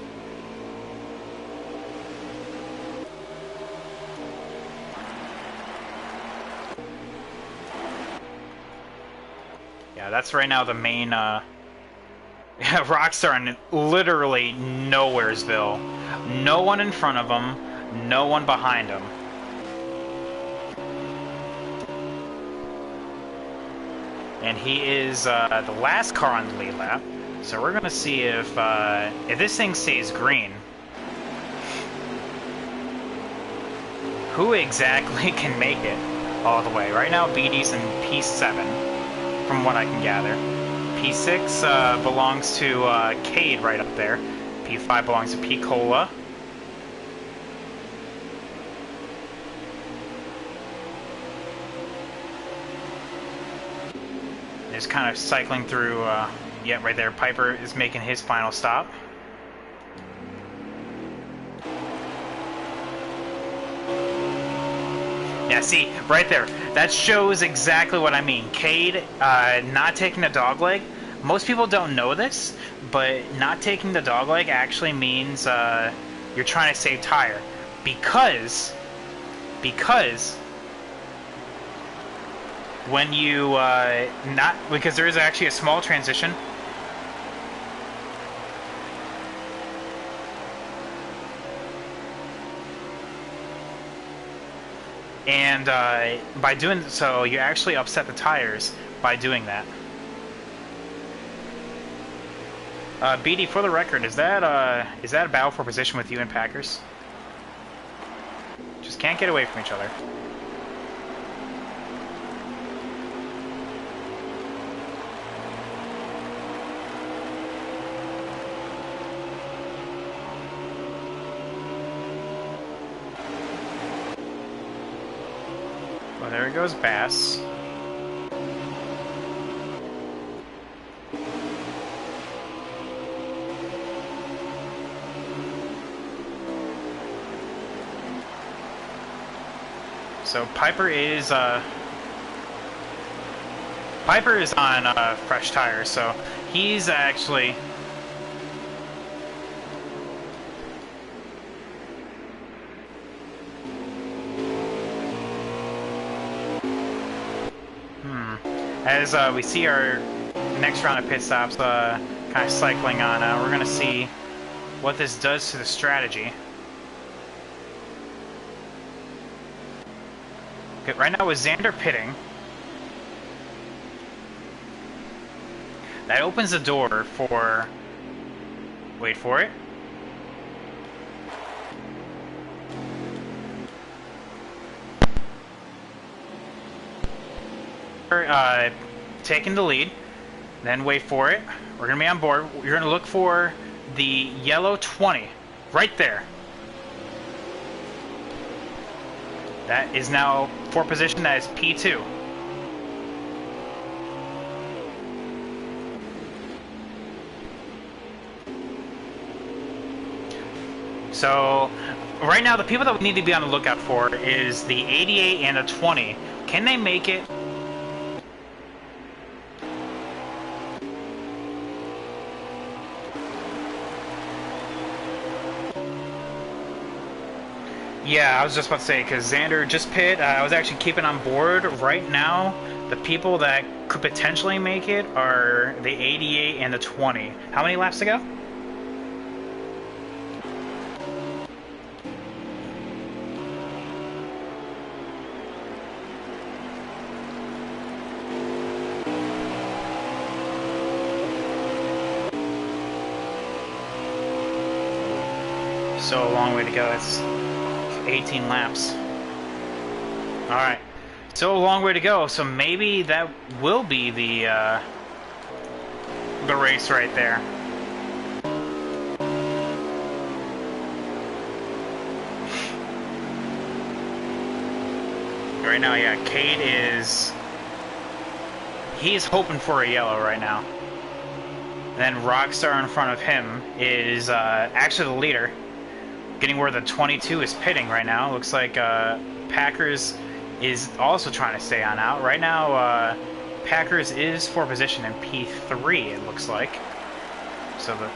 Yeah, that's right now the main, Rockstar in literally nowheresville. No one in front of him, no one behind him. And he is the last car on the lead lap. So we're gonna see if this thing stays green, who exactly can make it all the way. Right now, BD's in P7. From what I can gather. P6 belongs to Cade right up there. P5 belongs to Picola. Just kind of cycling through, yeah, right there. Piper is making his final stop. Yeah, see, right there. That shows exactly what I mean. Cade not taking the dogleg. Most people don't know this, but not taking the dogleg actually means you're trying to save tire. Because when you because there is actually a small transition. And by doing so, you actually upset the tires by doing that. BD, for the record, is that a battle for position with you and Packers? Just can't get away from each other. Well, there goes Bass. So Piper is on fresh tires, so he's actually... As we see our next round of pit stops kind of cycling on, we're going to see what this does to the strategy. Okay, right now with Xander pitting, that opens the door for, wait for it, taking the lead. Then wait for it. We're going to be on board. You're going to look for the yellow 20 right there. That is now for position. That is P2. So right now the people that we need to be on the lookout for is the 88 and the 20. Can they make it? Yeah, I was just about to say, because Xander just pit. I was actually keeping on board. Right now, the people that could potentially make it are the 88 and the 20. How many laps to go? So a long way to go. It's 18 laps. Alright. So a long way to go. So maybe that will be the race right there. Right now, yeah, Cade is... He's hoping for a yellow right now. And then Rockstar in front of him is actually the leader. Getting where the 22 is pitting right now. Looks like Packers is also trying to stay on out. Right now, Packers is for position in P3, it looks like. So the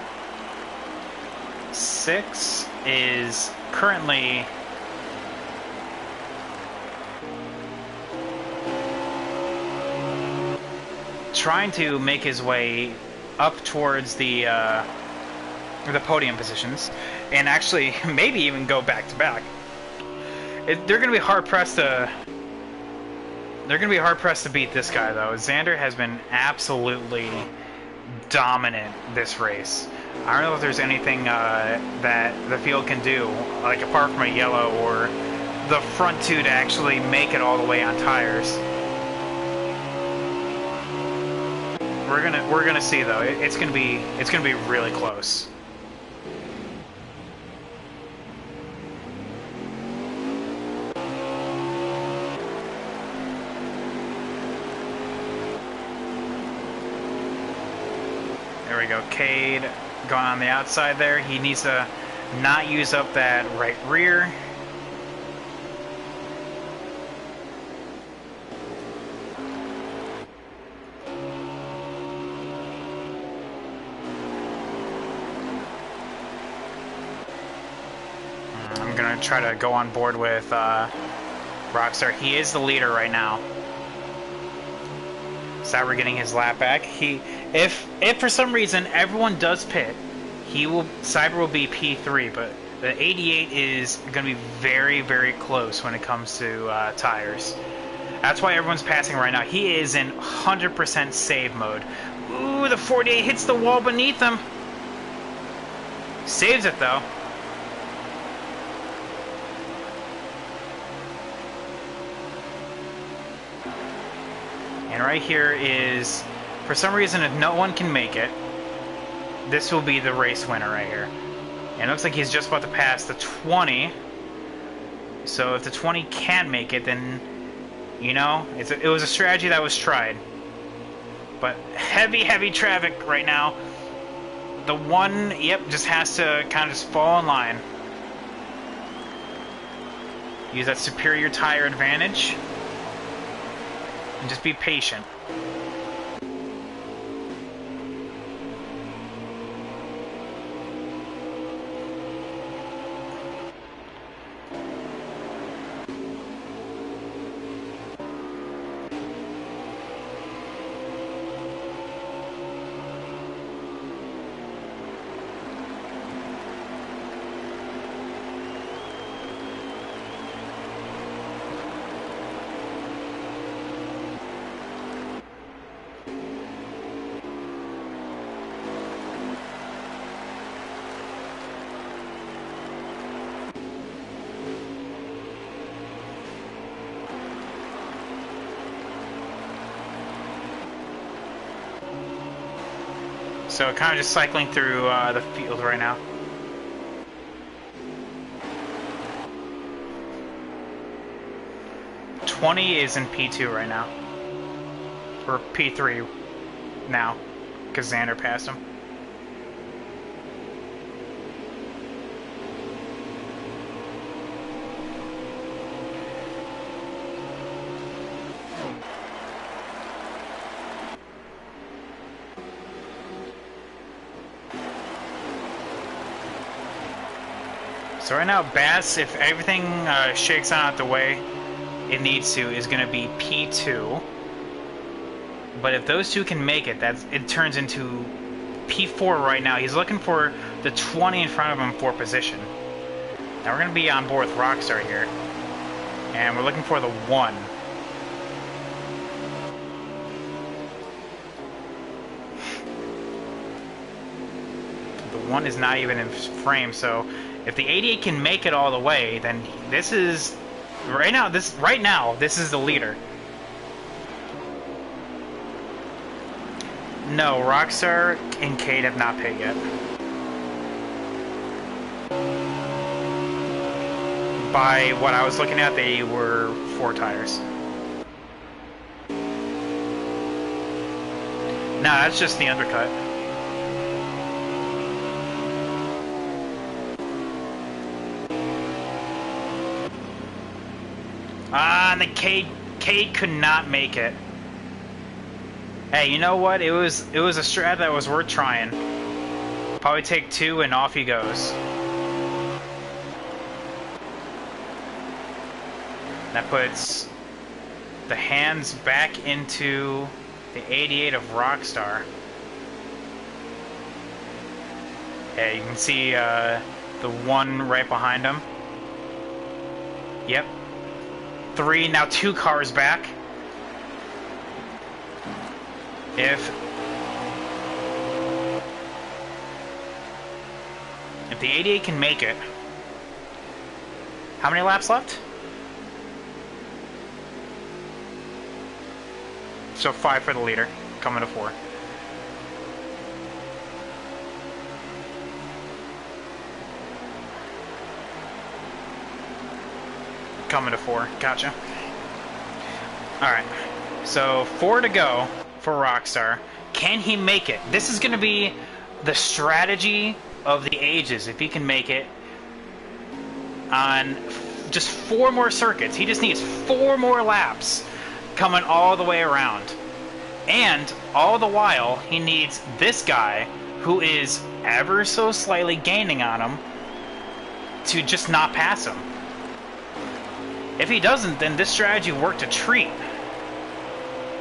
6 is currently... trying to make his way up towards the podium positions, and actually maybe even go back to back. They're going to be hard pressed to. They're going to be hard pressed to beat this guy, though. Xander has been absolutely dominant this race. I don't know if there's anything that the field can do, like apart from a yellow or the front two, to actually make it all the way on tires. We're gonna see though. It's gonna be really close. There we go. Cade going on the outside there. He needs to not use up that right rear. I'm going to try to go on board with Rockstar. He is the leader right now. Cyber getting his lap back. If for some reason everyone does pit, Cyber will be P3, but the 88 is going to be very, very close when it comes to tires. That's why everyone's passing right now. He is in 100% save mode. Ooh, the 48 hits the wall beneath him. Saves it though. And right here is, for some reason, if no one can make it, this will be the race winner right here. And it looks like he's just about to pass the 20. So if the 20 can make it, then, you know, it was a strategy that was tried. But heavy, heavy traffic right now. The one, yep, just has to kind of just fall in line. Use that superior tire advantage. And just be patient. So kind of just cycling through the field right now. '20 is in P2 right now. Or P3 now, because Xander passed him. So right now, Bass, if everything shakes out the way it needs to, is going to be P2. But if those two can make it, it turns into P4 right now. He's looking for the 20 in front of him for position. Now we're going to be on board with Rockstar here. And we're looking for the 1. The 1 is not even in frame, so if the 88 can make it all the way, then this is right now this is the leader. No, Rockstar and Cade have not paid yet. By what I was looking at, they were 4 tires. No, that's just the undercut. And the Cade could not make it. Hey, you know what? It was a strat that was worth trying. Probably take 2 and off he goes. That puts the hands back into the 88 of Rockstar. Hey, you can see the 1 right behind him. Yep. 3, now 2 cars back. If the 88 can make it, how many laps left? So 5 for the leader, coming to 4. Coming to 4, gotcha. Alright, so 4 to go for Rockstar. Can he make it? This is going to be the strategy of the ages, if he can make it on just 4 more circuits. He just needs 4 more laps coming all the way around. And all the while, he needs this guy, who is ever so slightly gaining on him, to just not pass him. If he doesn't, then this strategy worked a treat.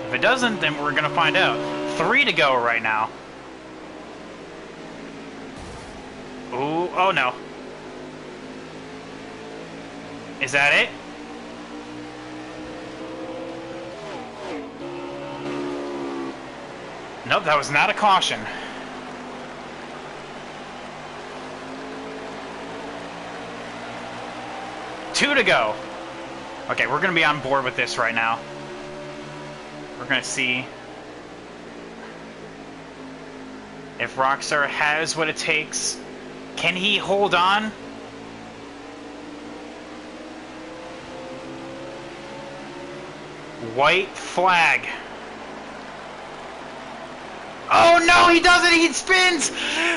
If it doesn't, then we're going to find out. 3 to go right now. Ooh, oh no. Is that it? Nope, that was not a caution. Two to go. Okay, we're going to be on board with this right now. We're going to see if Rockstar has what it takes. Can he hold on? White flag. Oh no, he doesn't! He spins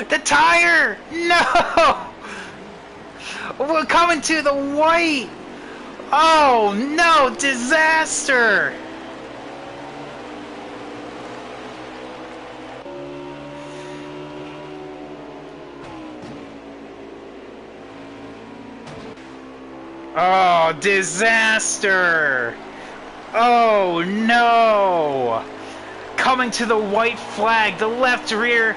the tire! No! We're coming to the white! Oh no! Disaster! Oh, disaster! Oh no! Coming to the white flag, the left rear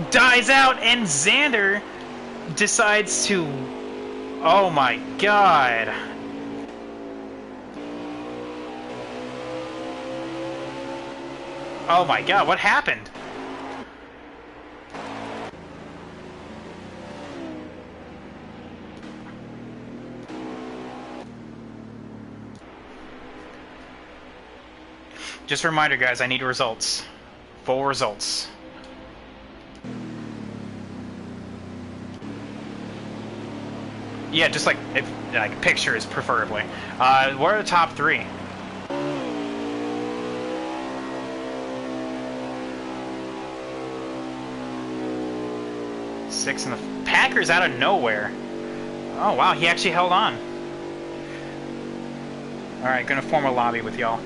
dies out, and Xander decides to. Oh my god! Oh my god, what happened? Just a reminder, guys, I need results. Full results. Yeah, just like if like pictures, preferably. What are the top three? Six and the Packers out of nowhere. Oh wow, he actually held on. All right, gonna form a lobby with y'all.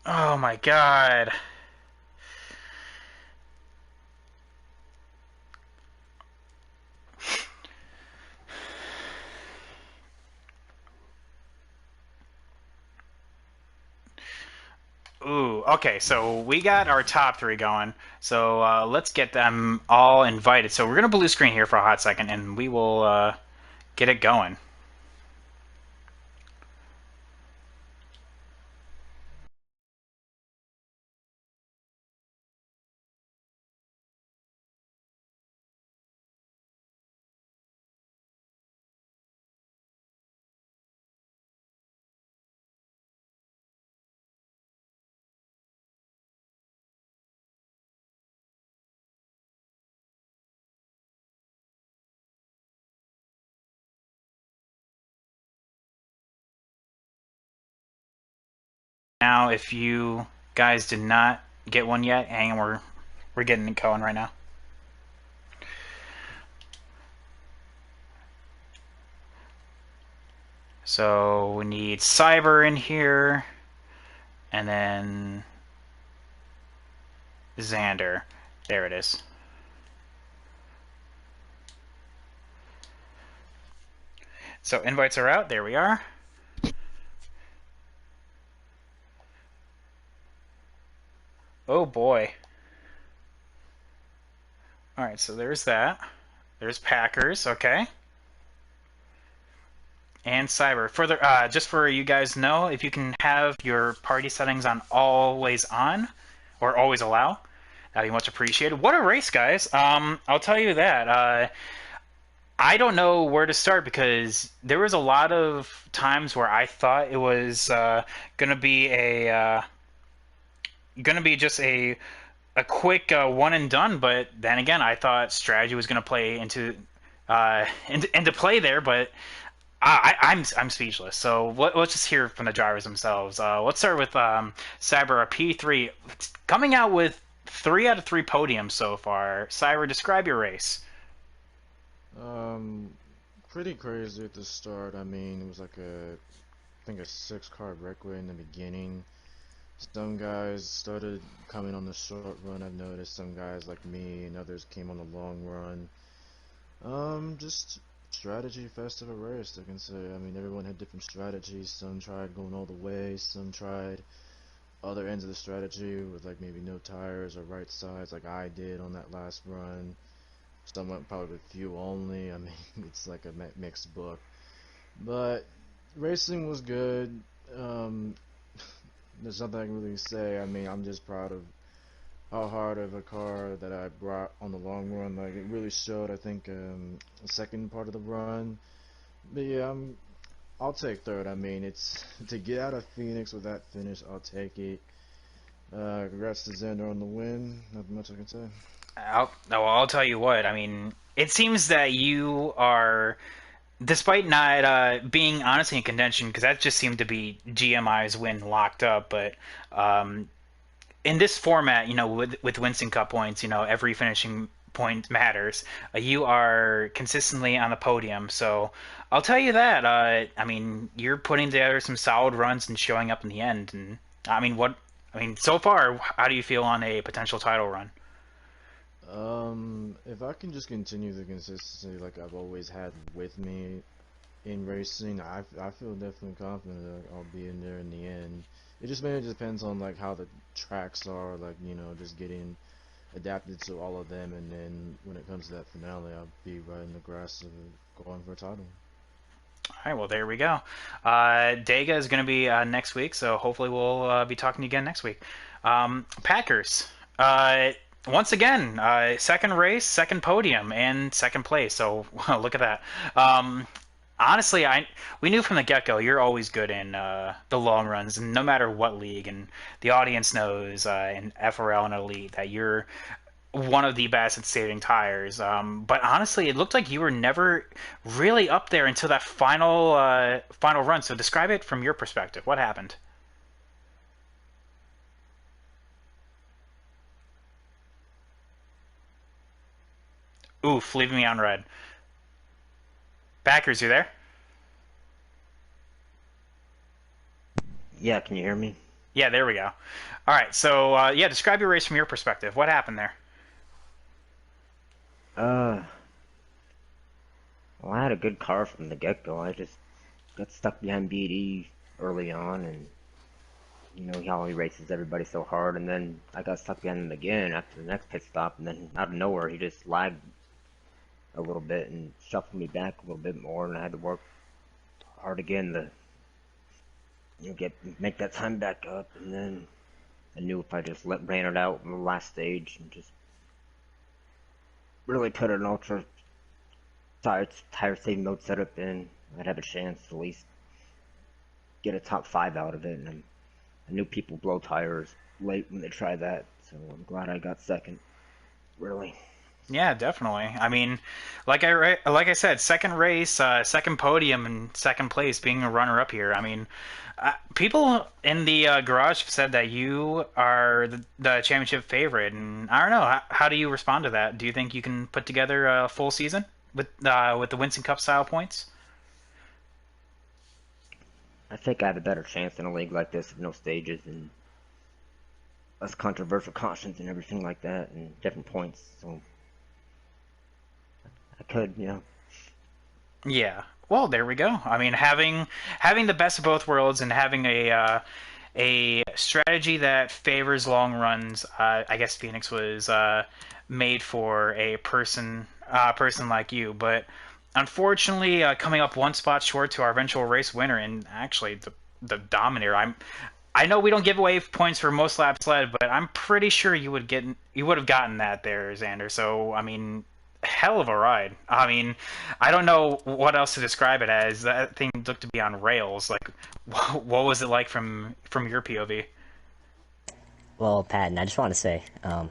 Oh my god. Ooh, okay, so we got our top three going. So let's get them all invited. So we're gonna blue screen here for a hot second, and we will get it going. Now, if you guys did not get one yet, hang on, we're getting it going right now. So we need Cyber in here, and then Xander. There it is. So invites are out. There we are. Oh boy. All right, so there's that. There's Packers. Okay. And Cyber. Further, just for you guys know, if you can have your party settings on always on or always allow, that'd be much appreciated. What a race, guys! I'll tell you that. I don't know where to start because there was a lot of times where I thought it was gonna be just a quick one and done, but then again, I thought strategy was gonna play into play there, but I'm speechless. So let's just hear from the drivers themselves. Let's start with Cyber, a P3, coming out with 3 out of 3 podiums so far. Cyber, describe your race. Um, Pretty crazy at the start. I mean, it was like I think a 6-car breakaway in the beginning. Some guys started coming on the short run. I've noticed some guys like me and others came on the long run. Just strategy fest of a race, I can say. I mean, everyone had different strategies. Some tried going all the way. Some tried other ends of the strategy with like maybe no tires or right sides, like I did on that last run. Some went probably with fuel only. I mean, it's like a mixed book. But racing was good. Um, there's nothing I can really say. I mean, I'm just proud of how hard of a car that I brought on the long run. Like it really showed. I think the second part of the run. But yeah, I'll take third. I mean, it's to get out of Phoenix with that finish. I'll take it. Congrats to Xander on the win. Nothing much I can say. I'll tell you what. I mean, it seems that you are, despite not being honestly in contention, because that just seemed to be GMI's win locked up, but um, in this format, with Winston Cup points, every finishing point matters. You are consistently on the podium, so I'll tell you that. I mean, you're putting together some solid runs and showing up in the end. And I mean, so far, how do you feel on a potential title run? If I can just continue the consistency like I've always had with me in racing, I feel definitely confident that I'll be in there in the end. It just mainly depends on like how the tracks are, like just getting adapted to all of them, and then when it comes to that finale, I'll be right in the grass of going for a title. All right, well, there we go. Dega is going to be next week, so hopefully we'll be talking to you again next week. Packers. Once again, second race, second podium, and second place. So look at that. Honestly, we knew from the get go you're always good in the long runs, and no matter what league. And the audience knows in FRL and Elite that you're one of the best at saving tires. But honestly, it looked like you were never really up there until that final run. So describe it from your perspective. What happened? Oof, leaving me on red. Backers, you there? Yeah, can you hear me? Yeah, there we go. All right, so yeah, describe your race from your perspective. What happened there? Uh, well, I had a good car from the get-go. I just got stuck behind BD early on, and how he races everybody so hard, and then I got stuck behind him again after the next pit stop, and then out of nowhere he just lagged a little bit and shuffled me back a little bit more, and I had to work hard again to make that time back up, and then I knew if I just ran it out in the last stage and just really put an ultra tire saving mode setup in, I'd have a chance to at least get a top 5 out of it. And I knew people blow tires late when they try that, so I'm glad I got second. Really. Yeah, definitely. I mean, like I said, second race, second podium, and second place, being a runner up here. I mean, people in the garage have said that you are the championship favorite, and I don't know. How do you respond to that? Do you think you can put together a full season with the Winston Cup style points? I think I have a better chance in a league like this with no stages and less controversial cautions and everything like that and different points, so I could, Yeah. Well, there we go. I mean, having the best of both worlds and having a strategy that favors long runs. I guess Phoenix was made for a person like you, but unfortunately, coming up one spot short to our eventual race winner, and actually the Dominator. I know we don't give away points for most laps led, but I'm pretty sure you would have gotten that there, Xander. So I mean, hell of a ride. I mean, I don't know what else to describe it as. That thing looked to be on rails. Like, what was it like from your POV? Well, Patton, I just want to say, a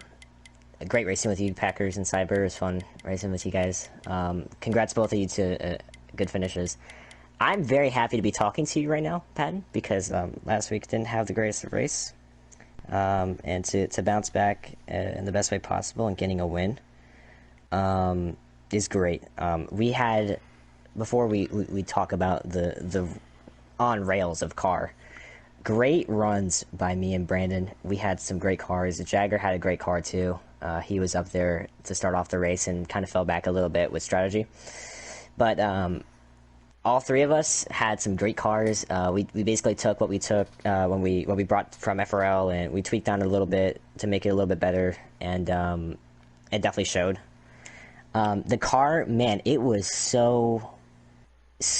great racing with you, Packers and Cyber. It was fun racing with you guys. Congrats both of you to good finishes. I'm very happy to be talking to you right now, Patton, because last week didn't have the greatest of race. And to bounce back in the best way possible and getting a win is great. We had, before we talk about the on rails of car, great runs by me and Brandon. We had some great cars. Jagger had a great car too. He was up there to start off the race and kind of fell back a little bit with strategy. But all three of us had some great cars. We basically took what we took when we brought from FRL and we tweaked on it a little bit to make it a little bit better, and it definitely showed. The car, man, it was so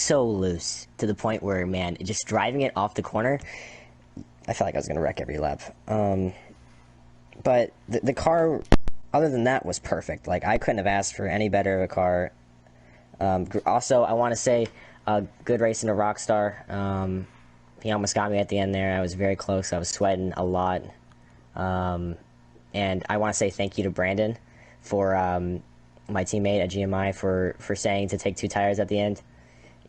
loose to the point where, man, just driving it off the corner, I felt like I was gonna wreck every lap. But the car, other than that, was perfect. Like, I couldn't have asked for any better of a car. Also, I want to say, good racing to Rockstar. He almost got me at the end there. I was very close. I was sweating a lot. And I want to say thank you to Brandon for my teammate at GMI for saying to take 2 tires at the end.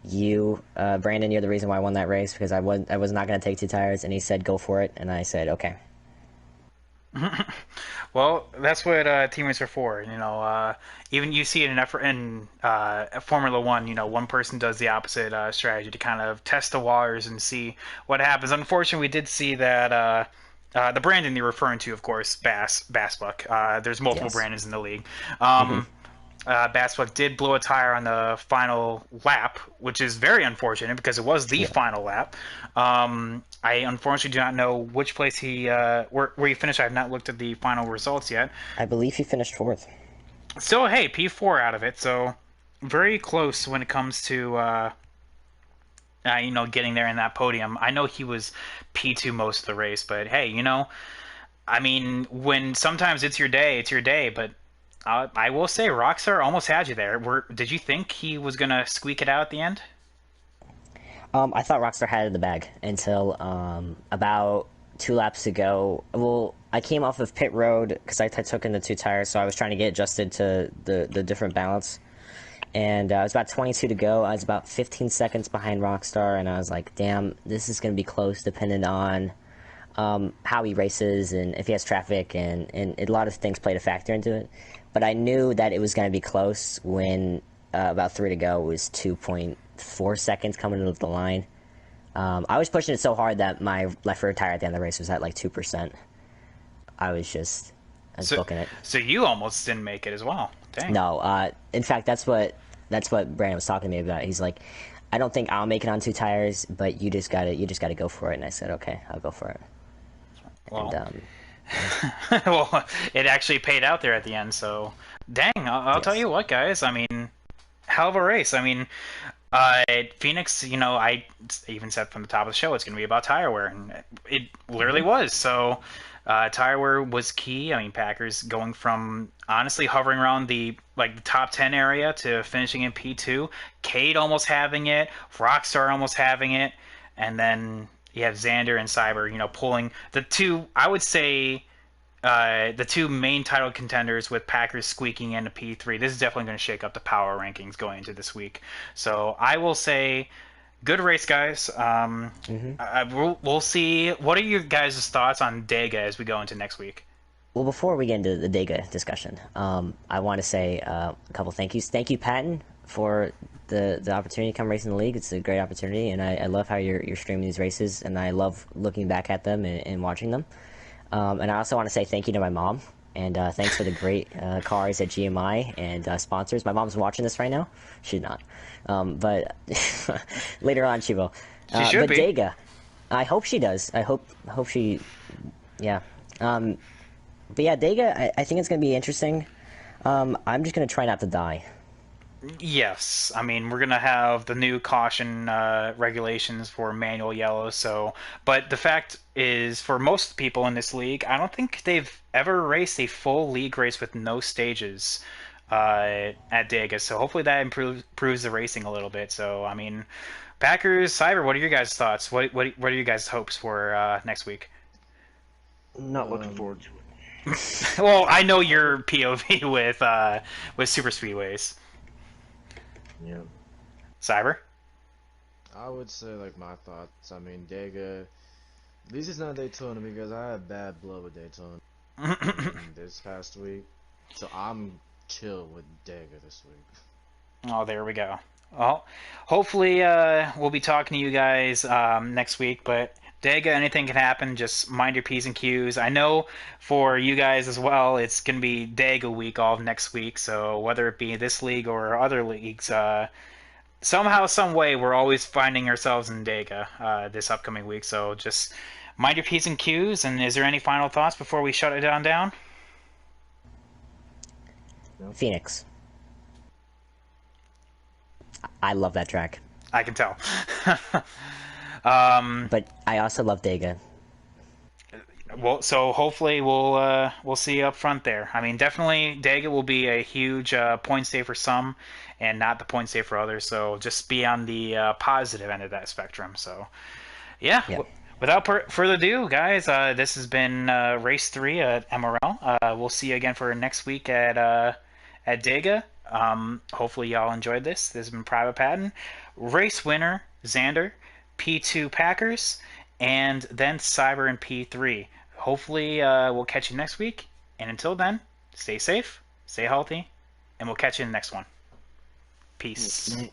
You, Brandon, you're the reason why I won that race because I was not going to take 2 tires, and he said go for it, and I said okay. Well, that's what teammates are for. Even you see it in Formula One. One person does the opposite strategy to kind of test the waters and see what happens. Unfortunately, we did see that the Brandon you're referring to, of course, Bassbuck. There's multiple Yes. Brandons in the league. Hmm. Bassbuck did blow a tire on the final lap, which is very unfortunate because it was the Yeah. final lap. I unfortunately do not know which place where he finished. I have not looked at the final results yet. I believe he finished 4th. Still, hey, P4 out of it, so very close when it comes to getting there in that podium. I know he was P2 most of the race, but hey, I mean, when sometimes it's your day, it's your day. But I will say, Rockstar almost had you there. Did you think he was gonna squeak it out at the end? I thought Rockstar had it in the bag until about 2 laps ago. Well, I came off of pit road because I took in the 2 tires, so I was trying to get adjusted to the different balance. And it was about 22 to go. I was about 15 seconds behind Rockstar, and I was like, damn, this is going to be close depending on how he races and if he has traffic, and a lot of things played a factor into it. But I knew that it was going to be close when about 3 to go. It was 2.4 seconds coming into the line. I was pushing it so hard that my left rear tire at the end of the race was at like 2%. I was So, booking it. so you almost didn't make it as well. Dang. No, in fact, that's what Brandon was talking to me about. He's like, I don't think I'll make it on 2 tires, but you just gotta go for it. And I said, okay, I'll go for it. Well, And well, it actually paid out there at the end. So, dang, I'll tell yes. you what, guys. I mean, hell of a race. I mean, Phoenix, I even said from the top of the show it's going to be about tire wear, and it literally Hmm. was. So, tire wear was key. I mean, Packers going from honestly hovering around the top 10 area to finishing in P2. Cade almost having it, Rockstar almost having it, and then you have Xander and Cyber, pulling the two. I would say the two main title contenders with Packers squeaking into P3. This is definitely going to shake up the power rankings going into this week. So I will say, good race, guys. Hmm. We'll see. What are your guys' thoughts on Dega as we go into next week? Well, before we get into the Dega discussion, I want to say a couple thank yous. Thank you, Patton, for the opportunity to come race in the league. It's a great opportunity, and I love how you're streaming these races, and I love looking back at them and watching them. And I also want to say thank you to my mom, and thanks for the great cars at GMI and sponsors. My mom's watching this right now. She's not, but later on she will. She should But be. Dega, I hope she does. I hope she, yeah. But yeah, Dega, I think it's gonna be interesting. I'm just gonna try not to die. Yes, I mean we're gonna have the new caution regulations for manual yellow. So, but the fact is, for most people in this league, I don't think they've ever raced a full league race with no stages at Dega. So hopefully that improves the racing a little bit. So I mean, Packers, Cyber, what are your guys' thoughts? What are your guys' hopes for next week? Not looking Um, forward to it. Well, I know I would your POV with super speedways, Yeah. Cyber. I would say like my thoughts. I mean, Dega. At least it's not Daytona because I had bad blood with Daytona. This past week, so I'm chill with Dega this week. Oh, there we go. Well, hopefully we'll be talking to you guys next week. But Dega, anything can happen. Just mind your P's and Q's. I know for you guys as well, it's going to be Dega week all of next week. So whether it be this league or other leagues, somehow, some way, we're always finding ourselves in Dega this upcoming week. So just mind your P's and Q's. And is there any final thoughts before we shut it down? No. Phoenix, I love that track, I can tell. but I also love Dega. Well, so hopefully we'll see you up front there. I mean, definitely Dega will be a huge point save for some, and not the point save for others. So just be on the positive end of that spectrum. So yeah, Yeah. without further ado, guys, this has been race 3 at MRL. We'll see you again for next week at Dega, Hopefully y'all enjoyed this. This has been Private Patton. Race winner, Xander. P2 Packers. And then Cyber and P3. Hopefully we'll catch you next week. And until then, stay safe, stay healthy, and we'll catch you in the next one. Peace. Night.